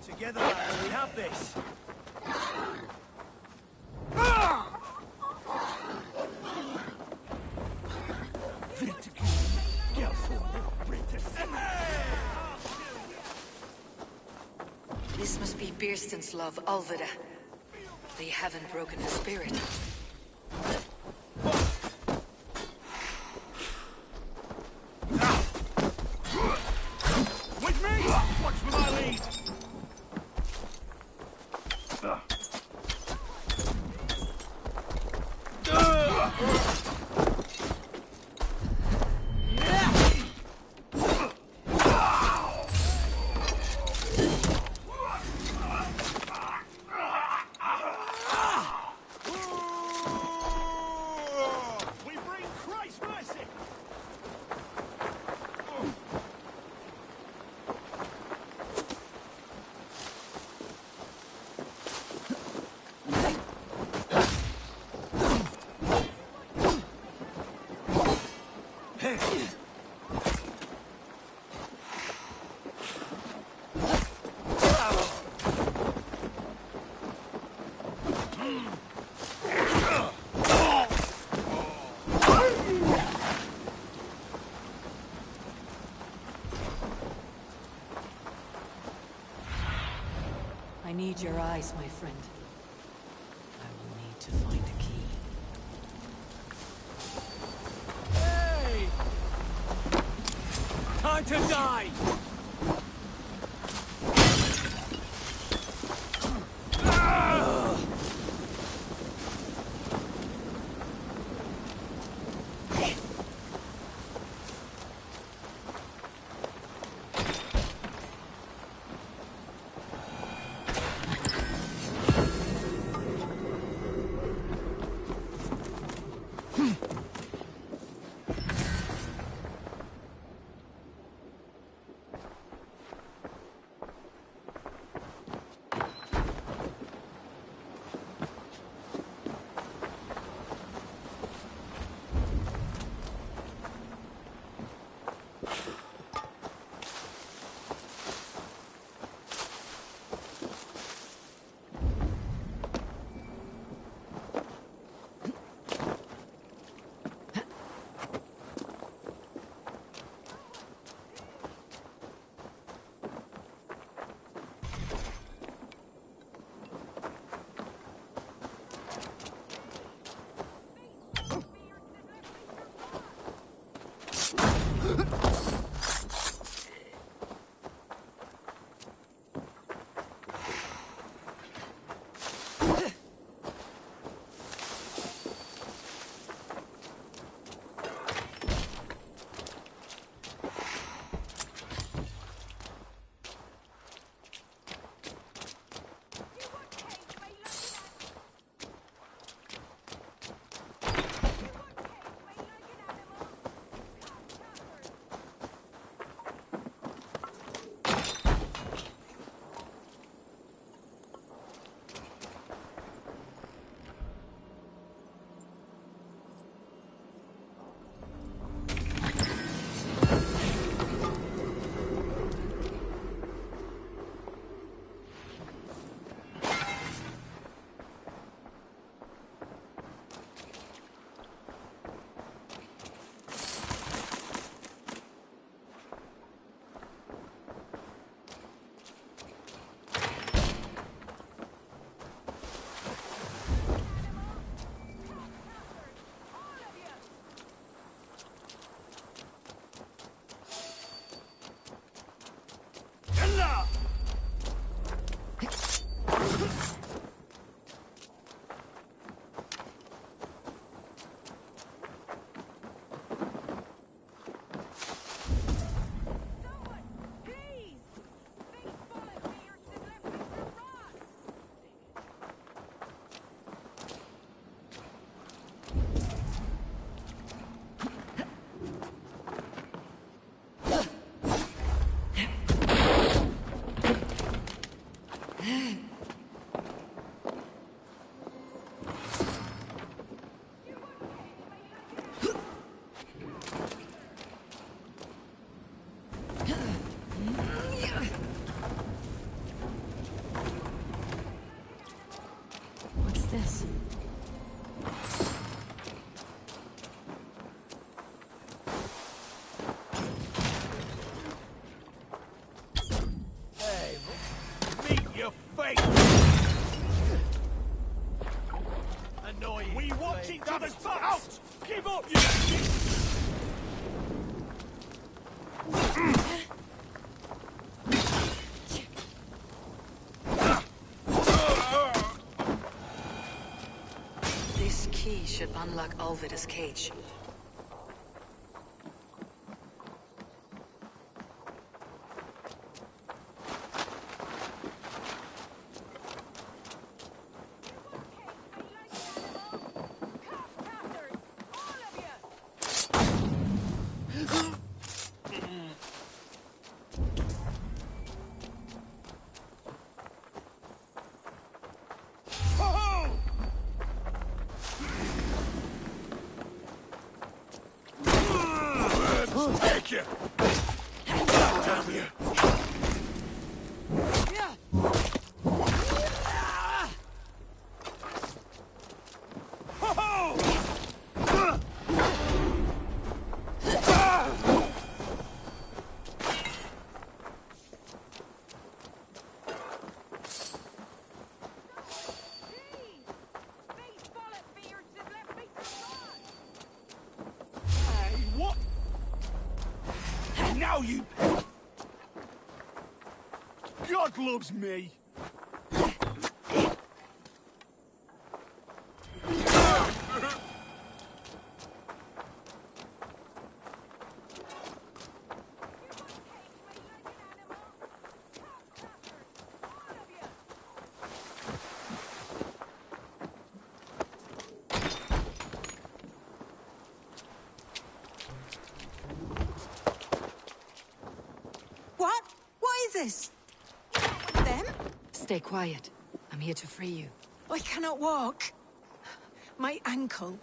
[SPEAKER 20] Together, lads, we have this.
[SPEAKER 1] This must be Birston's love, Alvida. They haven't broken her spirit.
[SPEAKER 12] With me! Watch for my lead!
[SPEAKER 1] I need your eyes, my friend. I will need to find a key.
[SPEAKER 12] Hey! Time to die!
[SPEAKER 6] this?
[SPEAKER 12] Hey, meet your fate! Annoying. We watch each other's butts! Out! Give up, you...
[SPEAKER 1] This key should unlock Alvida's cage.
[SPEAKER 12] Take you! Damn you! Hey, what? Now you... God loves me.
[SPEAKER 17] What? What is this? Them?
[SPEAKER 1] Stay quiet. I'm here to free you.
[SPEAKER 17] I cannot walk. My ankle.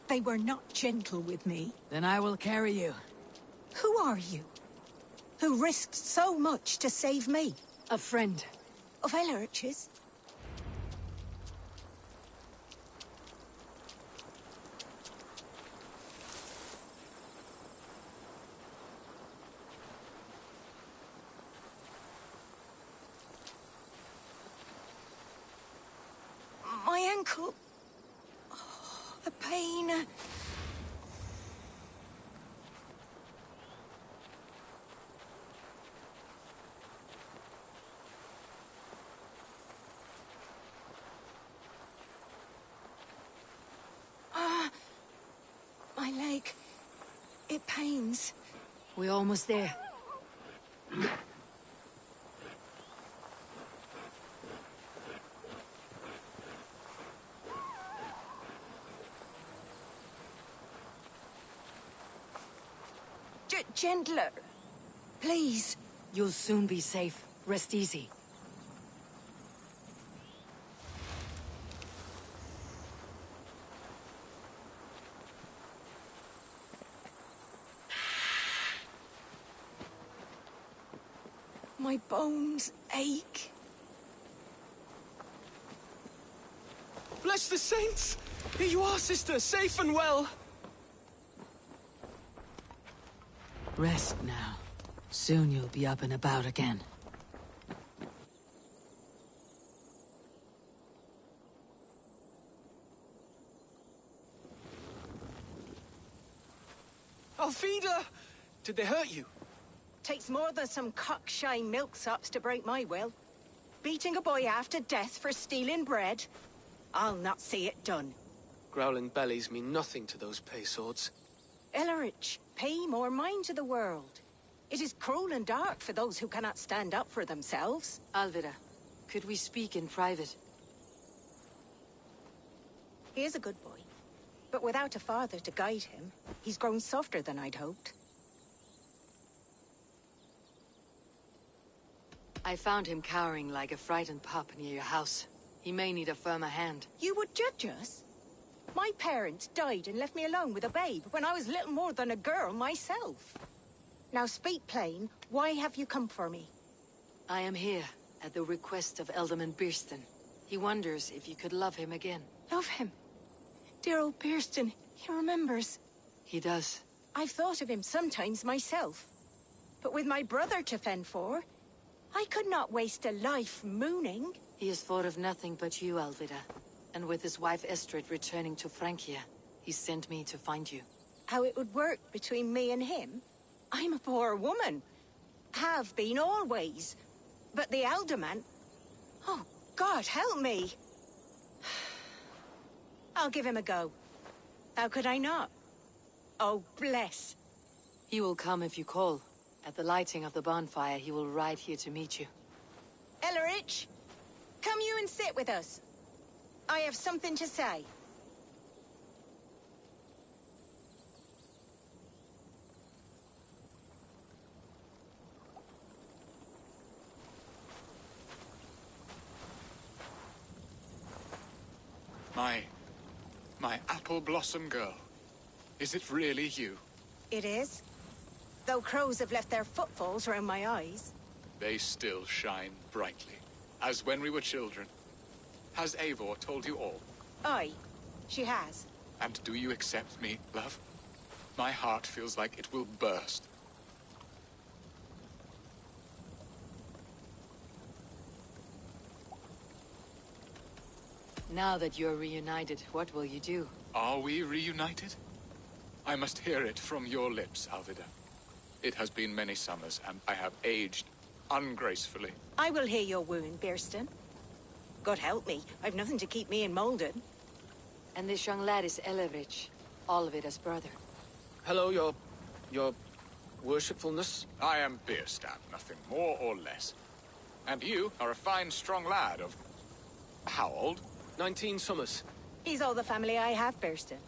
[SPEAKER 17] They were not gentle with me.
[SPEAKER 1] Then I will carry you.
[SPEAKER 17] Who are you? Who risked so much to save me?
[SPEAKER 1] A friend.
[SPEAKER 17] Of Elrich's? My ankle. Oh, the pain. My leg. It pains.
[SPEAKER 1] We're almost there.
[SPEAKER 17] Gentler. Please.
[SPEAKER 1] You'll soon be safe. Rest easy.
[SPEAKER 17] My bones ache.
[SPEAKER 19] Bless the saints! Here you are, sister, safe and well.
[SPEAKER 1] Rest now. Soon you'll be up and about again.
[SPEAKER 19] Alfida! Did they hurt you?
[SPEAKER 17] Takes more than some cockshy milksops to break my will. Beating a boy half to death for stealing bread? I'll not see it done.
[SPEAKER 19] Growling bellies mean nothing to those pay swords.
[SPEAKER 17] Elrich, pay more mind to the world. It is cruel and dark for those who cannot stand up for themselves.
[SPEAKER 1] Alvida, could we speak in private?
[SPEAKER 17] He is a good boy, but without a father to guide him, he's grown softer than I'd hoped.
[SPEAKER 1] I found him cowering like a frightened pup near your house. He may need a firmer hand.
[SPEAKER 17] You would judge us? My parents died and left me alone with a babe when I was little more than a girl myself. Now speak plain, why have you come for me?
[SPEAKER 1] I am here at the request of Ealdorman Birsten. He wonders if you could love him again.
[SPEAKER 17] Love him? Dear old Birston, he remembers.
[SPEAKER 1] He does.
[SPEAKER 17] I've thought of him sometimes myself. But with my brother to fend for, I could not waste a life mooning.
[SPEAKER 1] He has thought of nothing but you, Alvida. And with his wife Estrid returning to Francia, he sent me to find you.
[SPEAKER 17] How it would work between me and him? I'm a poor woman. Have been always. But the alderman... Oh, God, help me! I'll give him a go. How could I not? Oh, bless.
[SPEAKER 1] He will come if you call. At the lighting of the bonfire, he will ride here to meet you.
[SPEAKER 17] Ellerich, come you and sit with us. I have something to say.
[SPEAKER 8] My apple blossom girl. Is it really you?
[SPEAKER 17] It is. Though crows have left their footfalls around my eyes.
[SPEAKER 8] They still shine brightly, as when we were children. Has Eivor told you all?
[SPEAKER 17] Aye, she has.
[SPEAKER 8] And do you accept me, love? My heart feels like it will burst.
[SPEAKER 1] Now that you're reunited, what will you do?
[SPEAKER 8] Are we reunited? I must hear it from your lips, Alvida. It has been many summers, and I have aged ungracefully.
[SPEAKER 17] I will hear your wound, Birston. God help me, I've nothing to keep me in Malden.
[SPEAKER 1] And this young lad is Ellerich, Alvida's brother.
[SPEAKER 2] Hello, your worshipfulness.
[SPEAKER 8] I am Bierstadt, nothing more or less. And you are a fine, strong lad of... how old?
[SPEAKER 2] 19 summers.
[SPEAKER 17] He's all the family I have, Birston.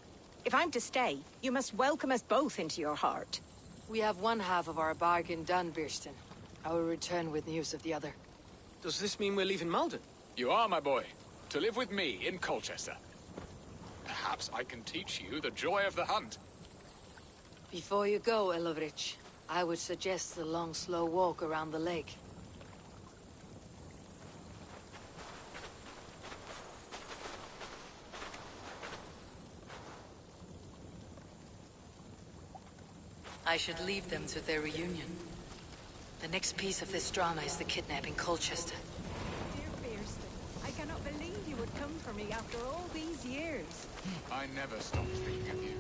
[SPEAKER 17] If I'm to stay, you must welcome us both into your heart.
[SPEAKER 1] We have one half of our bargain done, Birston. I will return with news of the other.
[SPEAKER 2] Does this mean we're leaving Malden?
[SPEAKER 8] You are, my boy. To live with me in Colchester. Perhaps I can teach you the joy of the hunt.
[SPEAKER 1] Before you go, Ellerich, I would suggest a long, slow walk around the lake. I should leave them to their reunion. The next piece of this drama is the kidnapping Colchester.
[SPEAKER 17] Dear Birston, I cannot believe you would come for me after all these years.
[SPEAKER 8] I never stopped thinking of you.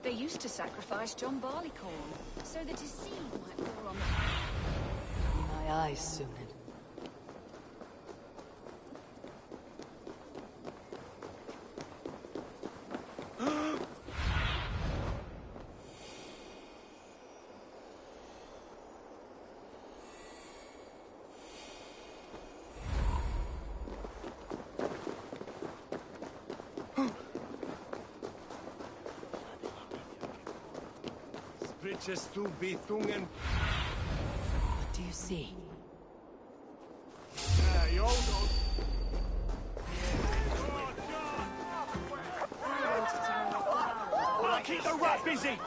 [SPEAKER 21] They used to sacrifice John Barleycorn, so that his seed might fall on the...
[SPEAKER 1] My eyes, Sunan. What do you see?
[SPEAKER 12] Keep the rat busy!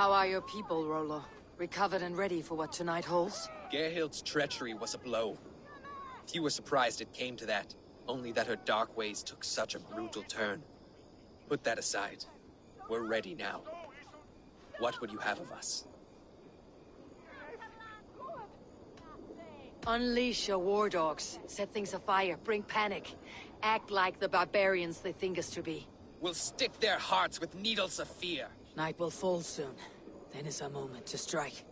[SPEAKER 1] How are your people, Rollo? Recovered and ready for what tonight holds?
[SPEAKER 2] Gerhild's treachery was a blow. Few were surprised it came to that, only that her dark ways took such a brutal turn. Put that aside. We're ready now. What would you have of us?
[SPEAKER 1] Unleash your war dogs. Set things afire. Bring panic. Act like the barbarians they think us to be.
[SPEAKER 2] We'll stick their hearts with needles of fear.
[SPEAKER 1] Night will fall soon. Then is our moment to strike.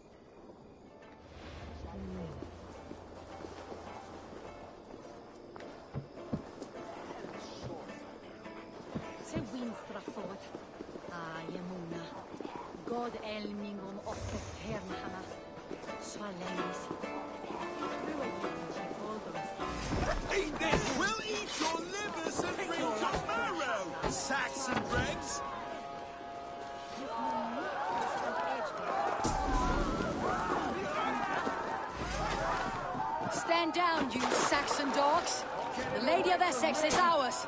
[SPEAKER 21] Se winstrafod. Yemuna. God elmingon och ternhana. Swalenis.
[SPEAKER 12] Eat this! We'll eat your livers and bring some marrow! Saxon dregs!
[SPEAKER 1] Stand down, you Saxon dogs! The Lady of Essex is ours!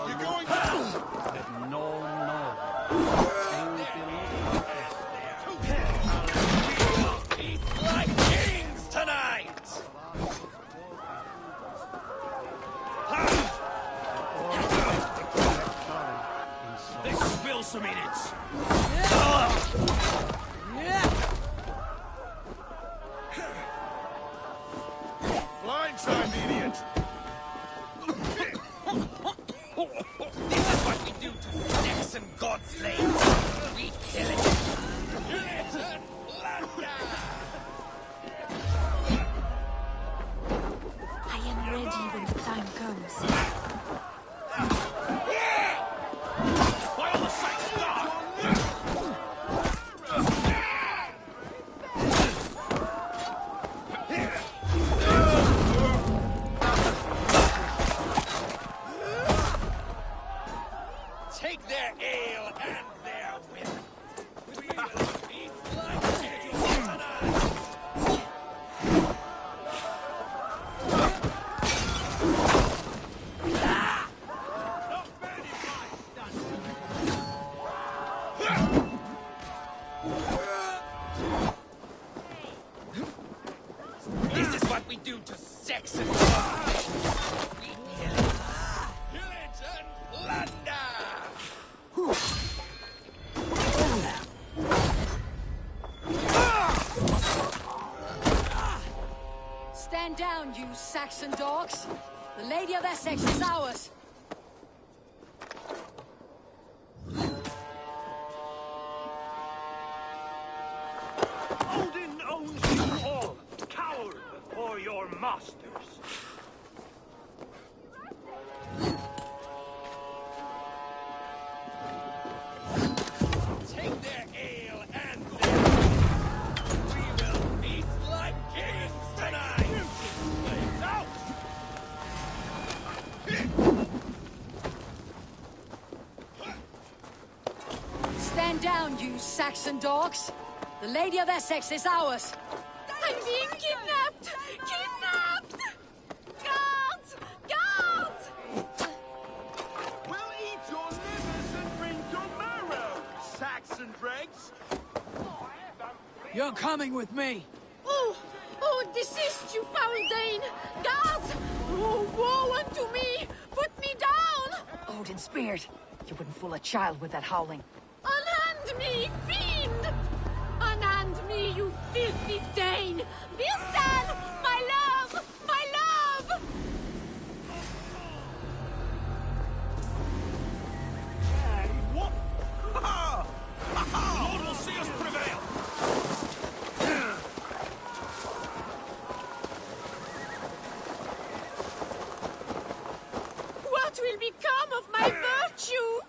[SPEAKER 12] You're going
[SPEAKER 2] like kings tonight!
[SPEAKER 12] This will some minutes! Blindside, idiot!
[SPEAKER 2] This is what we do to Saxon godslaves. We kill it.
[SPEAKER 6] I am ready when the time comes.
[SPEAKER 12] Why all the sights stop?
[SPEAKER 2] Take their ale and their women. We will feast like kings tonight. This is what we do to Saxon. We kill it. Pillage and plunder.
[SPEAKER 1] Stand down, you Saxon dogs! The Lady of Essex is ours!
[SPEAKER 12] Odin owns you all! Cower before your masters!
[SPEAKER 2] Take their ale and their... We will feast like kings tonight! Out!
[SPEAKER 1] Stand down, you Saxon dogs! The Lady of Essex is ours!
[SPEAKER 6] I'm being kidnapped! Kidnapped! Guards! Guards!
[SPEAKER 12] We'll eat your livers and drink your marrow, Saxon dregs!
[SPEAKER 20] You're coming with me!
[SPEAKER 6] Oh! Oh, desist, you foul Dane! Guards! Oh, woe unto me! Put me down!
[SPEAKER 1] Odin Spirit! You wouldn't fool a child with that howling.
[SPEAKER 6] Unhand me, fiend! Unhand me, you filthy Dane! Bilstan! My love! My love!
[SPEAKER 12] What? Ha! The Lord will see us prevail!
[SPEAKER 6] What will become of my virtue?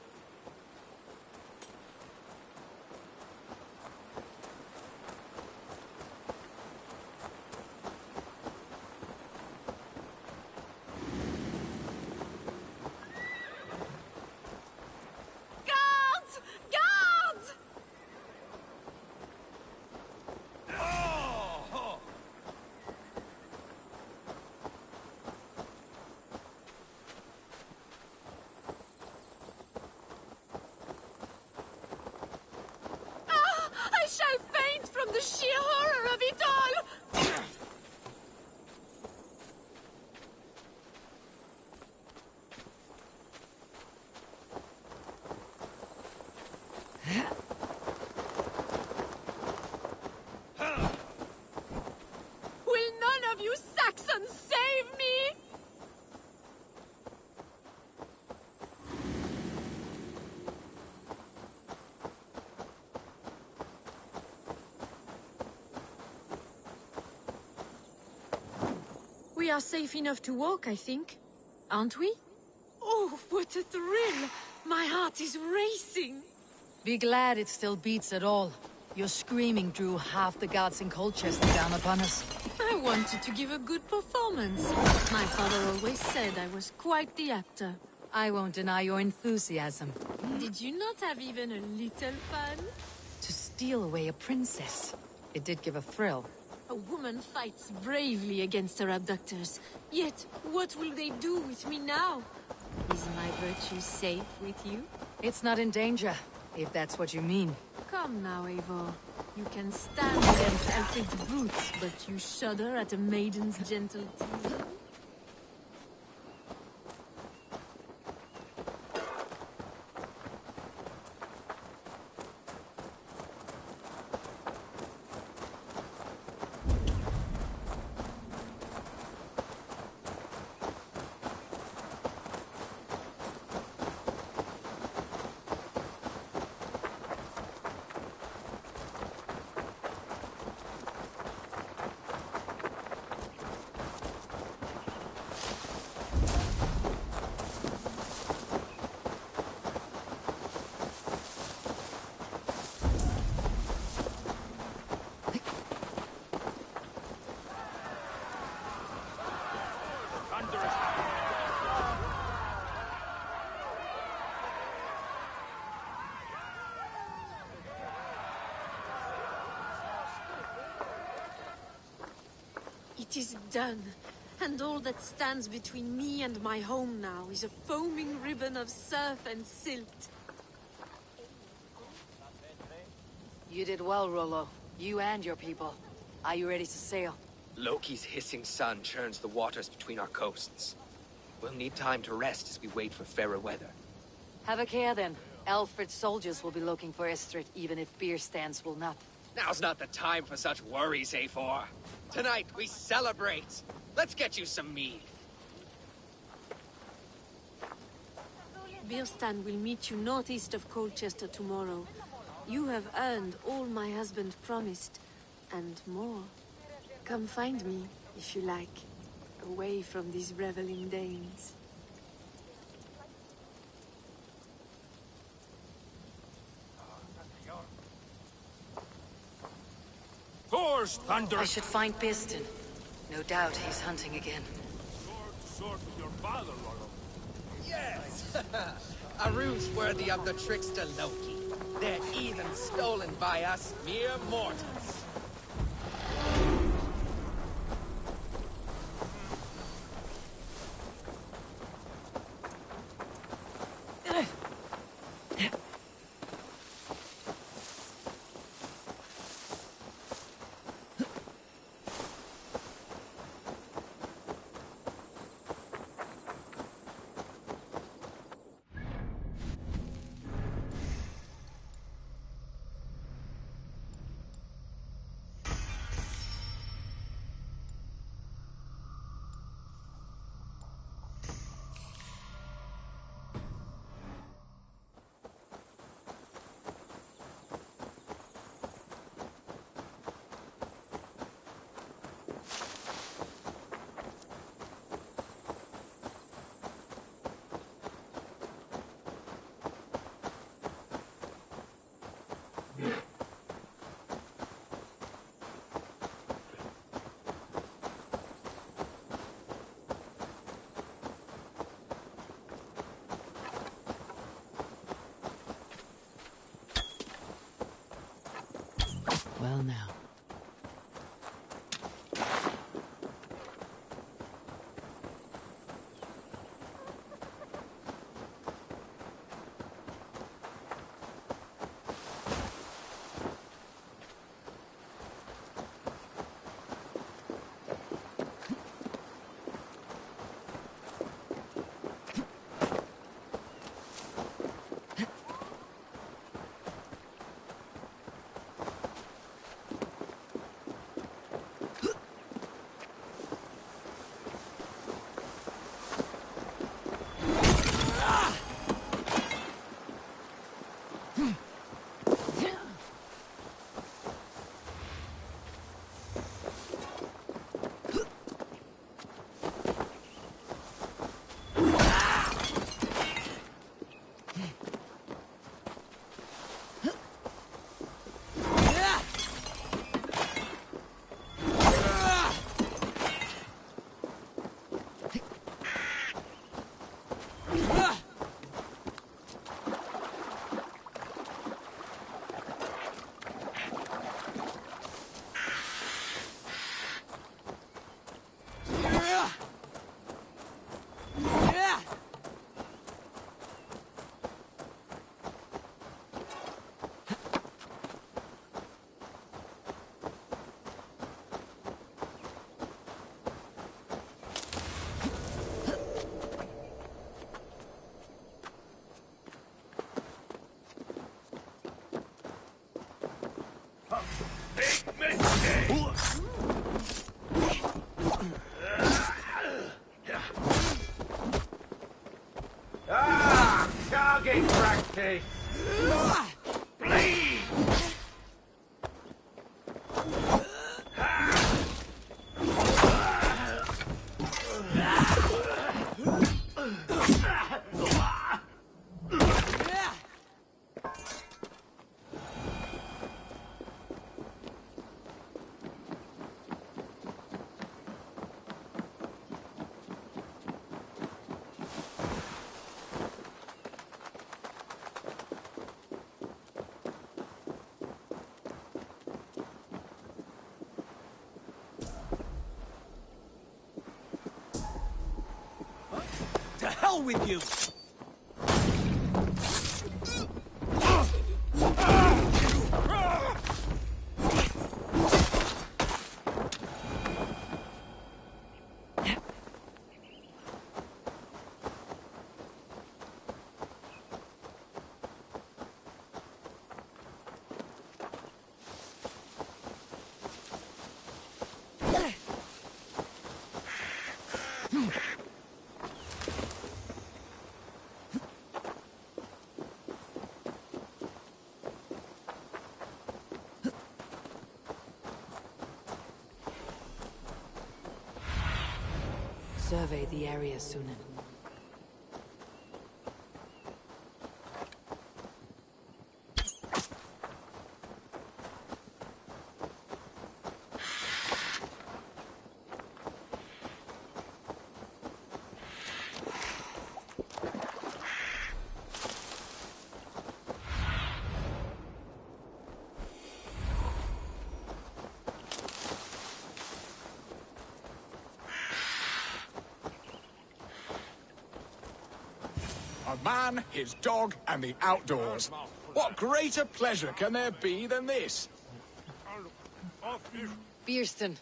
[SPEAKER 6] We are safe enough to walk, I think. Aren't we? Oh, what a thrill! My heart is racing!
[SPEAKER 1] Be glad it still beats at all. Your screaming drew half the guards in Colchester down upon us.
[SPEAKER 6] I wanted to give a good performance. My father always said I was quite the actor.
[SPEAKER 1] I won't deny your enthusiasm.
[SPEAKER 6] Did you not have even a little fun?
[SPEAKER 1] To steal away a princess. It did give a thrill.
[SPEAKER 6] A woman fights bravely against her abductors. Yet, what will they do with me now? Is my virtue safe with you?
[SPEAKER 1] It's not in danger, if that's what you mean.
[SPEAKER 6] Come now, Eivor. You can stand against Alfred's brutes, but you shudder at a maiden's gentle teasing. It is done, and all that stands between me and my home now is a foaming ribbon of surf and silt.
[SPEAKER 1] You did well, Rollo. You and your people. Are you ready to sail?
[SPEAKER 2] Loki's hissing sun churns the waters between our coasts. We'll need time to rest as we wait for fairer weather.
[SPEAKER 1] Have a care then. Alfred's soldiers will be looking for Estrid, even if beer stands will not.
[SPEAKER 2] Now's not the time for such worries, Eivor. Tonight, we celebrate. Let's get you some mead.
[SPEAKER 6] Birstan will meet you northeast of Colchester tomorrow. You have earned all my husband promised, and more. Come find me, if you like, away from these reveling Danes.
[SPEAKER 16] Thor's thunder!
[SPEAKER 1] I should find Birstan. No doubt he's hunting again.
[SPEAKER 16] Sword with your father, Rollo.
[SPEAKER 2] Yes! A ruse worthy of the trickster Loki. They're even stolen by us mere mortals.
[SPEAKER 1] Well now.
[SPEAKER 12] Big mistake! Target practice! Bleed!
[SPEAKER 20] To hell with you!
[SPEAKER 1] Survey the area, Sunan.
[SPEAKER 8] A man, his dog, and the outdoors. What greater pleasure can there be than this?
[SPEAKER 1] Beerston,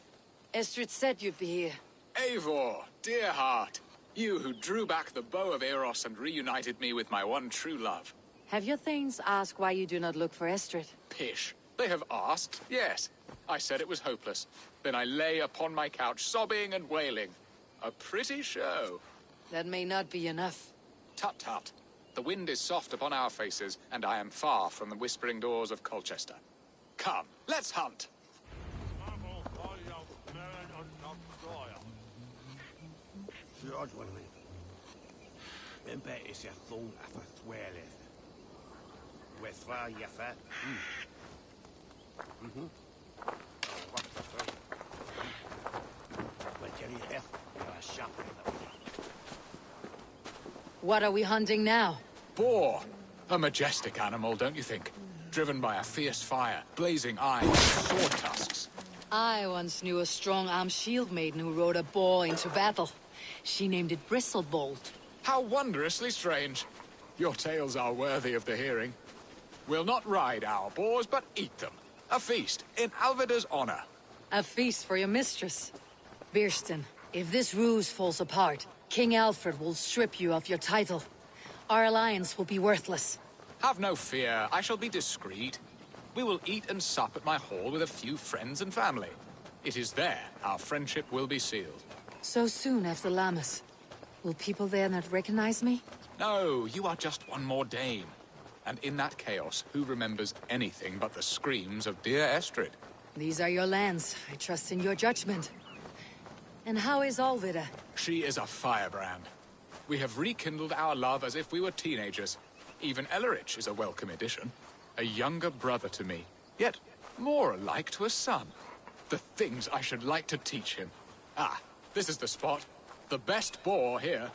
[SPEAKER 1] Estrid said you'd be here.
[SPEAKER 8] Eivor, dear heart. You who drew back the bow of Eros and reunited me with my one true love.
[SPEAKER 1] Have your thanes asked why you do not look for Estrid?
[SPEAKER 8] Pish. They have asked, yes. I said it was hopeless. Then I lay upon my couch, sobbing and wailing. A pretty show.
[SPEAKER 1] That may not be enough.
[SPEAKER 8] Tut-tut. The wind is soft upon our faces, and I am far from the whispering doors of Colchester. Come, let's hunt!
[SPEAKER 1] What are we hunting now?
[SPEAKER 8] Boar. A majestic animal, don't you think? Driven by a fierce fire, blazing eyes, and sword tusks.
[SPEAKER 1] I once knew a strong-armed shield maiden who rode a boar into battle. She named it Bristlebolt.
[SPEAKER 8] How wondrously strange. Your tales are worthy of the hearing. We'll not ride our boars, but eat them. A feast, in Alvida's honor.
[SPEAKER 1] A feast for your mistress. Beerston, if this ruse falls apart, King Alfred will strip you of your title. Our alliance will be worthless.
[SPEAKER 8] Have no fear, I shall be discreet. We will eat and sup at my hall with a few friends and family. It is there our friendship will be sealed.
[SPEAKER 1] So soon after Lammas. Will people there not recognize me?
[SPEAKER 8] No, you are just one more dame. And in that chaos, who remembers anything but the screams of dear Estrid?
[SPEAKER 1] These are your lands. I trust in your judgment. And how is Alvida?
[SPEAKER 8] She is a firebrand. We have rekindled our love as if we were teenagers. Even Ellerich is a welcome addition. A younger brother to me, yet more alike to a son. The things I should like to teach him. Ah, this is the spot. The best boar here.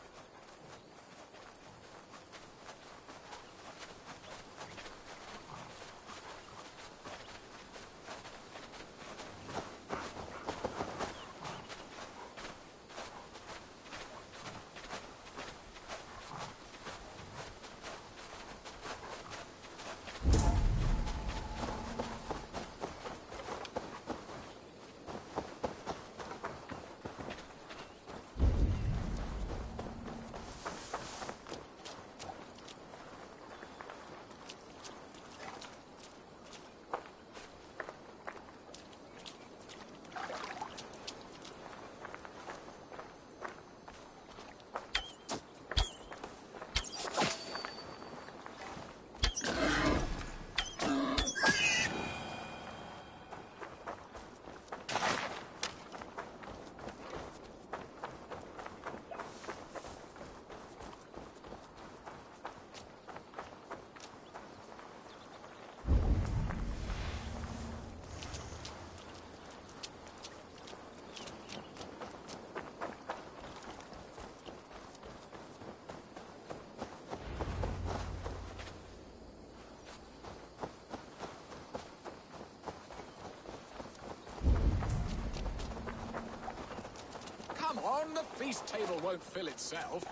[SPEAKER 8] And the feast table won't fill itself.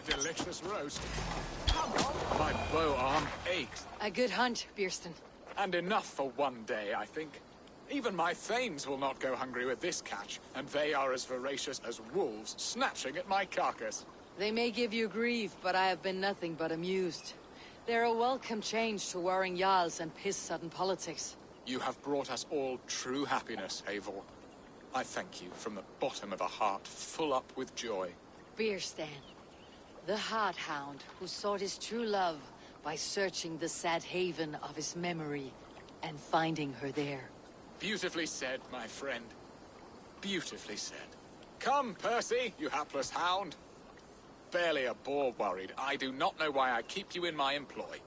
[SPEAKER 8] Delicious roast. Come on. My bow arm aches.
[SPEAKER 1] A good hunt, Bierston.
[SPEAKER 8] And enough for one day, I think. Even my thanes will not go hungry with this catch, and they are as voracious as wolves snatching at my carcass.
[SPEAKER 1] They may give you grief, but I have been nothing but amused. They're a welcome change to warring jarls and piss-sudden politics.
[SPEAKER 8] You have brought us all true happiness, Eivor. I thank you from the bottom of a heart full up with joy.
[SPEAKER 1] Bierstan. The Heart Hound, who sought his true love by searching the sad haven of his memory and finding her there.
[SPEAKER 8] Beautifully said, my friend. Beautifully said. Come, Percy, you hapless hound. Barely a boar worried. I do not know why I keep you in my employ.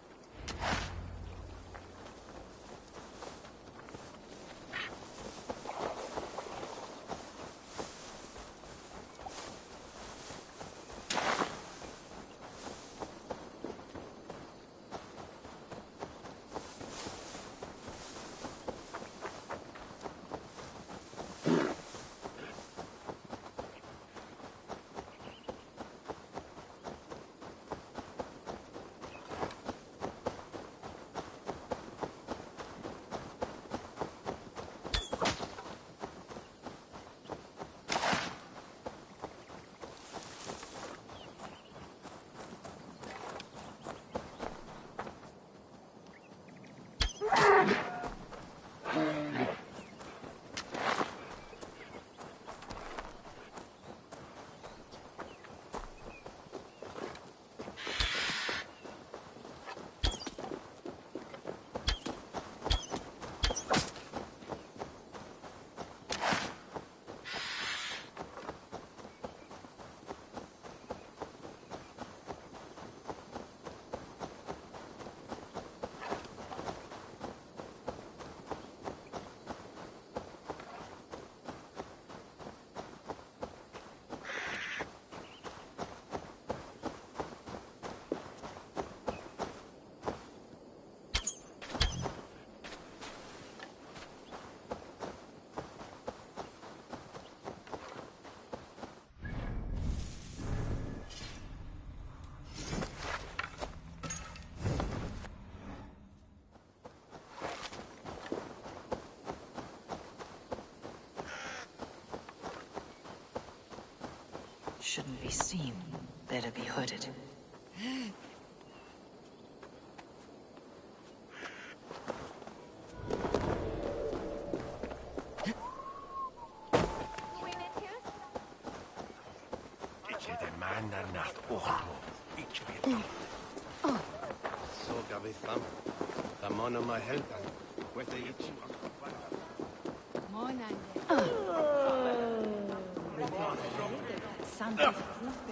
[SPEAKER 3] Shouldn't be seen. Better be hooded.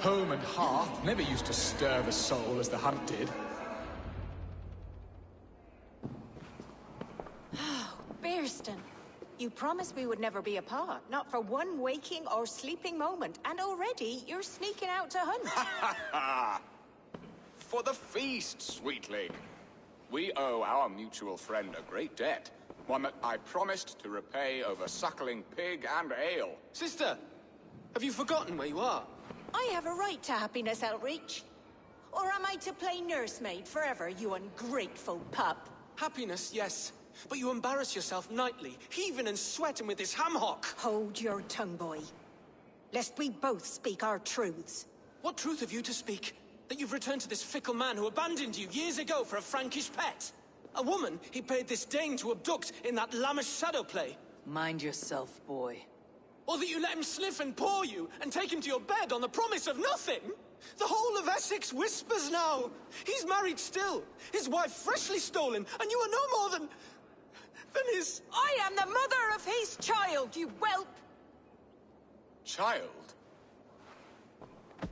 [SPEAKER 8] Home and hearth never used to stir the soul as the hunt did.
[SPEAKER 22] Bierston, you promised we would never be apart, not for one waking or sleeping moment, and already you're sneaking out to hunt.
[SPEAKER 8] For the feast, sweetling. We owe our mutual friend a great debt, one that I promised to repay over suckling pig and ale.
[SPEAKER 23] Sister, have you forgotten where you are?
[SPEAKER 22] I have a right to happiness, Outreach. Or am I to play nursemaid forever, you ungrateful pup?
[SPEAKER 23] Happiness, yes. But you embarrass yourself nightly, heaving and sweating with this ham hock.
[SPEAKER 22] Hold your tongue, boy. Lest we both speak our truths.
[SPEAKER 23] What truth have you to speak? That you've returned to this fickle man who abandoned you years ago for a Frankish pet? A woman he paid this Dane to abduct in that lammish shadow play?
[SPEAKER 1] Mind yourself, boy.
[SPEAKER 23] Or that you let him sniff and paw you, and take him to your bed on the promise of nothing? The whole of Essex whispers now. He's married still, his wife freshly stolen, and you are no more than his...
[SPEAKER 22] I am the mother of his child, you whelp!
[SPEAKER 8] Child?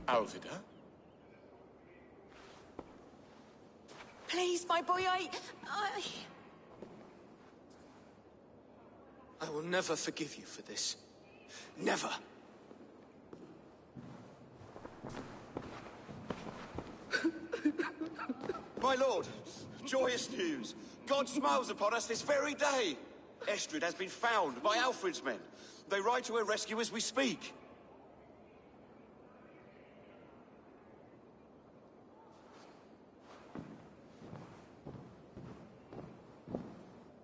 [SPEAKER 8] Alvida?
[SPEAKER 22] Please, my boy, I
[SPEAKER 23] will never forgive you for this. Never.
[SPEAKER 5] My lord, joyous news. God smiles upon us this very day. Estrid has been found by Alfred's men. They ride to her rescue as we speak.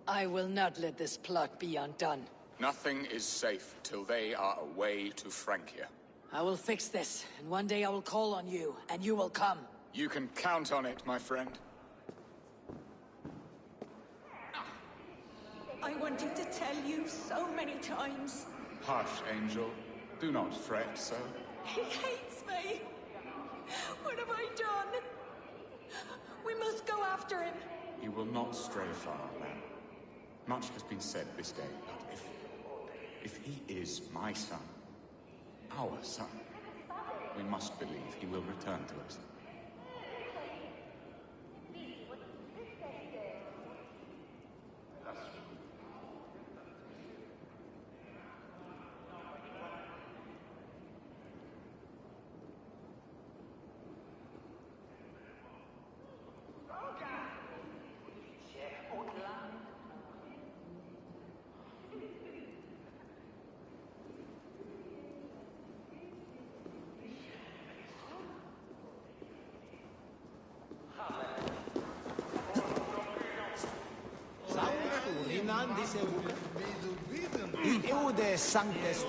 [SPEAKER 1] I will not let this plot be undone.
[SPEAKER 8] Nothing is safe till they are away to Francia.
[SPEAKER 1] I will fix this, and one day I will call on you, and you will come.
[SPEAKER 8] You can count on it, my friend.
[SPEAKER 22] I wanted to tell you so many times.
[SPEAKER 8] Hush, Angel. Do not fret so.
[SPEAKER 22] He hates me. What have I done? We must go after him.
[SPEAKER 8] He will not stray far, lad. Much has been said this day, but if he is my son, our son, we must believe he will return to us.
[SPEAKER 4] Iude sanctes